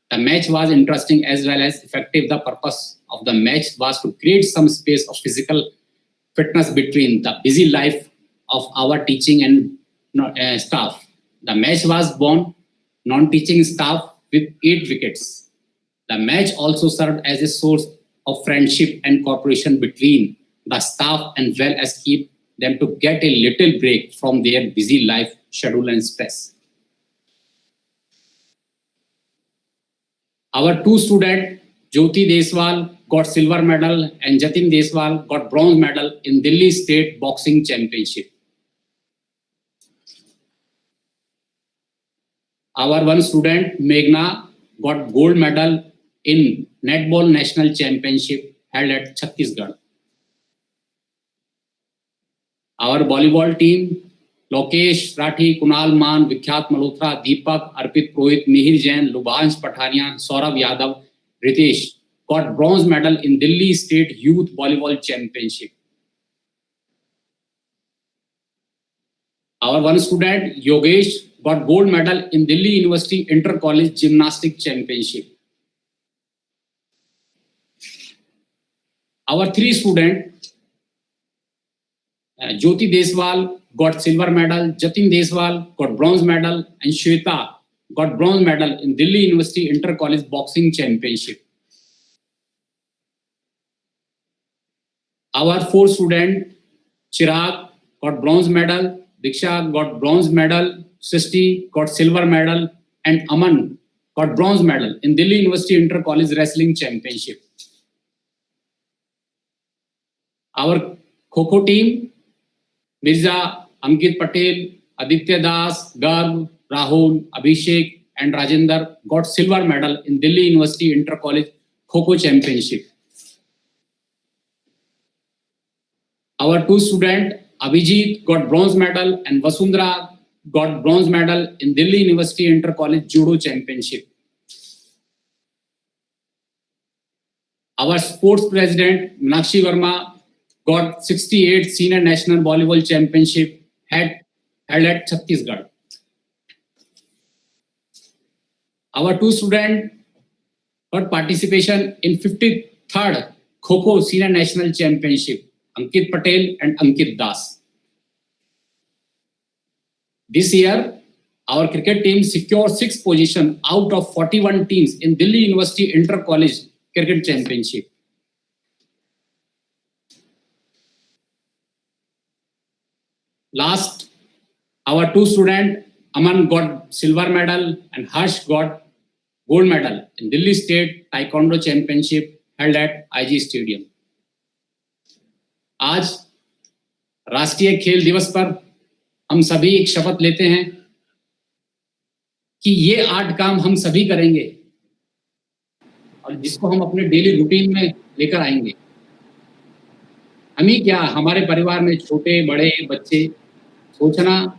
Speaker 4: The match was interesting as well as effective. The purpose of the match was to create some space of physical fitness between the busy life of our teaching and staff. The match was won non-teaching staff with 8 wickets. The match also served as a source of friendship and cooperation between the staff and well as keep them to get a little break from their busy life schedule and stress. Our 2 students, Jyoti Deswal, got silver medal and Jatin Deswal got bronze medal in Delhi State Boxing Championship. Our one student, Meghna, got gold medal in Netball National Championship held at Chhattisgarh. Our volleyball team, Lokesh, Rathi, Kunal Man, Vikhyat Malhotra, Deepak, Arpit Purohit, Mihir Jain, Lubhansh Patharia, Saurabh Yadav, Ritesh got bronze medal in Delhi State Youth Volleyball Championship. Our one student, Yogesh, got gold medal in Delhi University Inter-College Gymnastic Championship. Our three students, Jyoti Deswal got silver medal, Jatin Deswal got bronze medal, and Shweta got bronze medal in Delhi University Inter-College Boxing Championship. Our four students, Chirag got bronze medal, Diksha got bronze medal, Srishti got silver medal, and Aman got bronze medal in Delhi University Inter-College Wrestling Championship. Our Kho-Kho team, Mirza, Ankit Patel, Aditya Das, Garg, Rahul, Abhishek, and Rajender got silver medal in Delhi University Inter-College Kho-Kho Championship. Our two students, Abhijit got bronze medal and Vasundhara got bronze medal in Delhi University Inter-College Judo Championship. Our sports president, Meenakshi Verma, got 68th Senior National Volleyball Championship held at Chhattisgarh. Our two students got participation in 53rd Kho-Kho Senior National Championship, Ankit Patel and Ankit Das. This year, our cricket team secured 6th position out of 41 teams in Delhi University Inter-College Cricket Championship. Last, our two students, Aman got silver medal and Harsh got gold medal in Delhi State Taekwondo Championship held at IG Stadium. आज राष्ट्रीय खेल दिवस पर हम सभी एक शपथ लेते हैं कि ये 8 काम हम सभी करेंगे और जिसको हम अपने डेली रूटीन में लेकर आएंगे. हम ही क्या, हमारे परिवार में छोटे बड़े बच्चे, सोचना,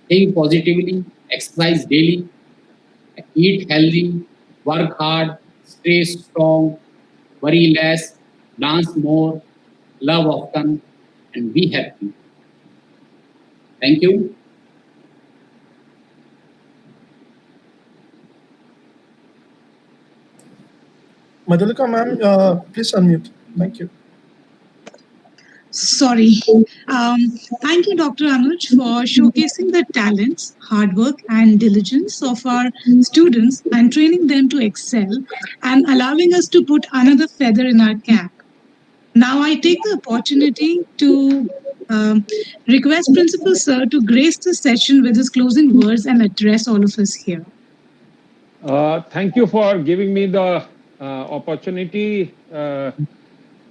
Speaker 4: think positively, exercise daily, eat healthy, work hard, stay strong, worry less, dance more, love often, and be happy. Thank you.
Speaker 6: Madhulika ma'am, please unmute. Thank you.
Speaker 1: Sorry. Thank you, Dr. Anuj, for showcasing the talents, hard work, and diligence of our students and training them to excel and allowing us to put another feather in our cap. Now, I take the opportunity to request Principal Sir to grace the session with his closing words and address all of us here.
Speaker 5: Thank you for giving me the opportunity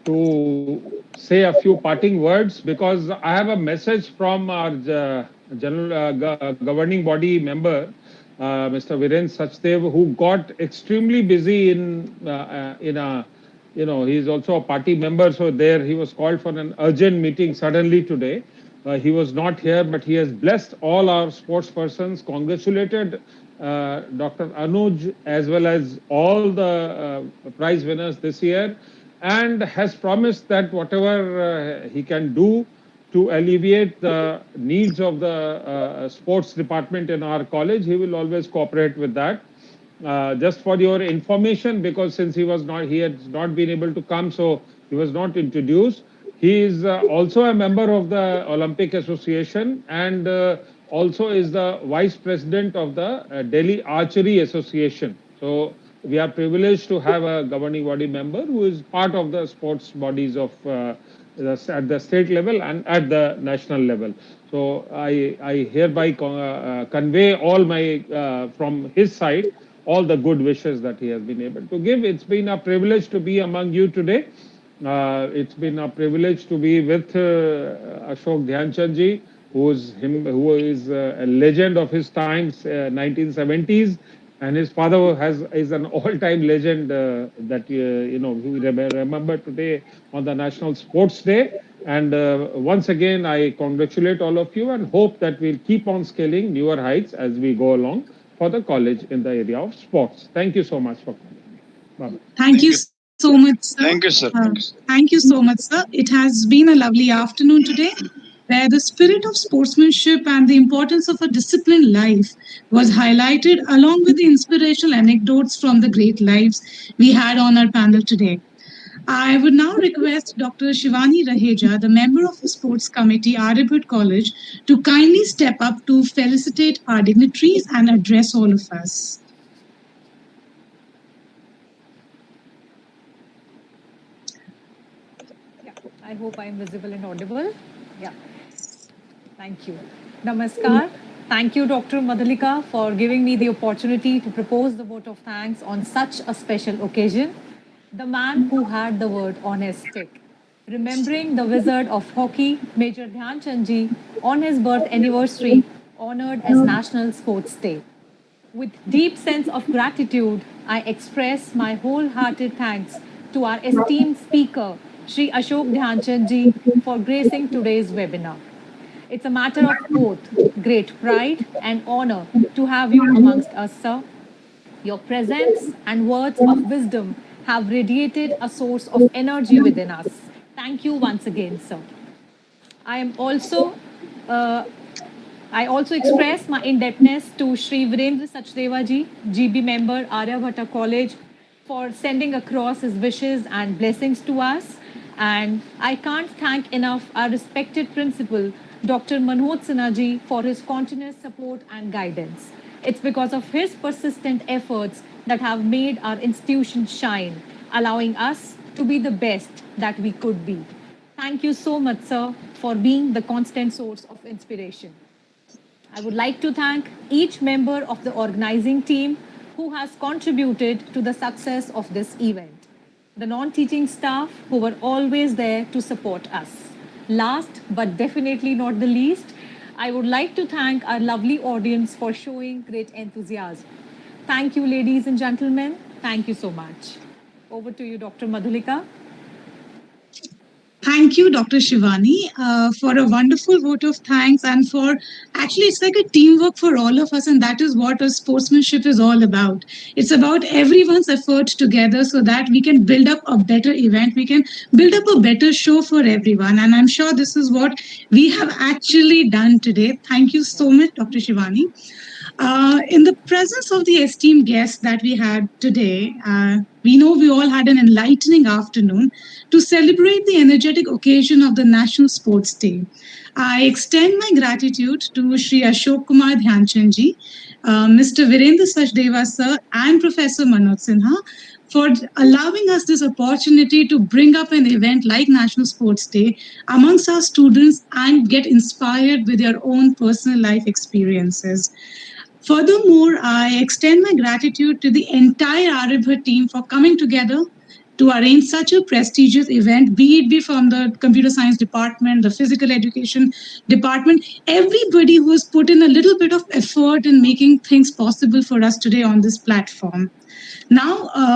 Speaker 5: to say a few parting words, because I have a message from our general governing body member, Mr. Viren Sachdev, who got extremely busy in a, he's also a party member, so there he was called for an urgent meeting suddenly today. He was not here, but he has blessed all our sports persons, congratulated Dr. Anuj as well as all the prize winners this year, and has promised that whatever he can do to alleviate the needs of the sports department in our college, he will always cooperate with that. Just for your information, because since he had not been able to come, so he was not introduced. He is also a member of the Olympic Association and also is the vice president of the Delhi Archery Association. So we are privileged to have a governing body member who is part of the sports bodies of at the state level and at the national level. So I hereby convey all my, from his side, all the good wishes that he has been able to give. It's been a privilege to be among you today. It's been a privilege to be with Ashok Dhyanchand ji, who is a legend of his times, 1970s, and his father is an all-time legend that we remember today on the National Sports Day. And once again, I congratulate all of you and hope that we'll keep on scaling newer heights as we go along for the college in the area of sports. Thank you so much for coming. Bye.
Speaker 1: Thank you so much, sir.
Speaker 7: Thank you, sir.
Speaker 1: Thank you so much, sir. It has been a lovely afternoon today, where the spirit of sportsmanship and the importance of a disciplined life was highlighted, along with the inspirational anecdotes from the great lives we had on our panel today. I would now request Dr. Shivani Raheja, the member of the Sports Committee, Aryabhat College, to kindly step up to felicitate our dignitaries and address all of us.
Speaker 8: I hope I'm visible and audible. Yeah. Thank you. Namaskar. Thank you, Dr. Madhulika, for giving me the opportunity to propose the vote of thanks on such a special occasion. The man who had the word on his stick. Remembering the wizard of hockey, Major Dhyan Chand ji, on his birth anniversary, honored as National Sports Day. With deep sense of gratitude, I express my wholehearted thanks to our esteemed speaker, Shri Ashok Dhyan Chand ji, for gracing today's webinar. It's a matter of both great pride and honor to have you amongst us, sir. Your presence and words of wisdom have radiated a source of energy within us. Thank you once again, sir. I also express my indebtedness to Shri Virendra Sachdeva ji, GB member, Aryabhatta College, for sending across his wishes and blessings to us. And I can't thank enough our respected principal, Dr. Manoj Sinha ji, for his continuous support and guidance. It's because of his persistent efforts that have made our institution shine, allowing us to be the best that we could be. Thank you so much, sir, for being the constant source of inspiration. I would like to thank each member of the organizing team who has contributed to the success of this event. The non-teaching staff who were always there to support us. Last but definitely not the least, I would like to thank our lovely audience for showing great enthusiasm. Thank you, ladies and gentlemen. Thank you so much. Over to you, Dr. Madhulika.
Speaker 1: Thank you, Dr. Shivani, for a wonderful vote of thanks, and for actually, it's like a teamwork for all of us, and that is what a sportsmanship is all about. It's about everyone's effort together so that we can build up a better event, we can build up a better show for everyone, and I'm sure this is what we have actually done today. Thank you so much, Dr. Shivani. In the presence of the esteemed guests that we had today, we know we all had an enlightening afternoon to celebrate the energetic occasion of the National Sports Day. I extend my gratitude to Shri Ashok Kumar Dhyan Chand ji, Mr. Virendra Sachdeva sir, and Professor Manoj Sinha for allowing us this opportunity to bring up an event like National Sports Day amongst our students and get inspired with their own personal life experiences. Furthermore, I extend my gratitude to the entire Aryabhat team for coming together to arrange such a prestigious event, be it from the computer science department, the physical education department, everybody who has put in a little bit of effort in making things possible for us today on this platform. Now,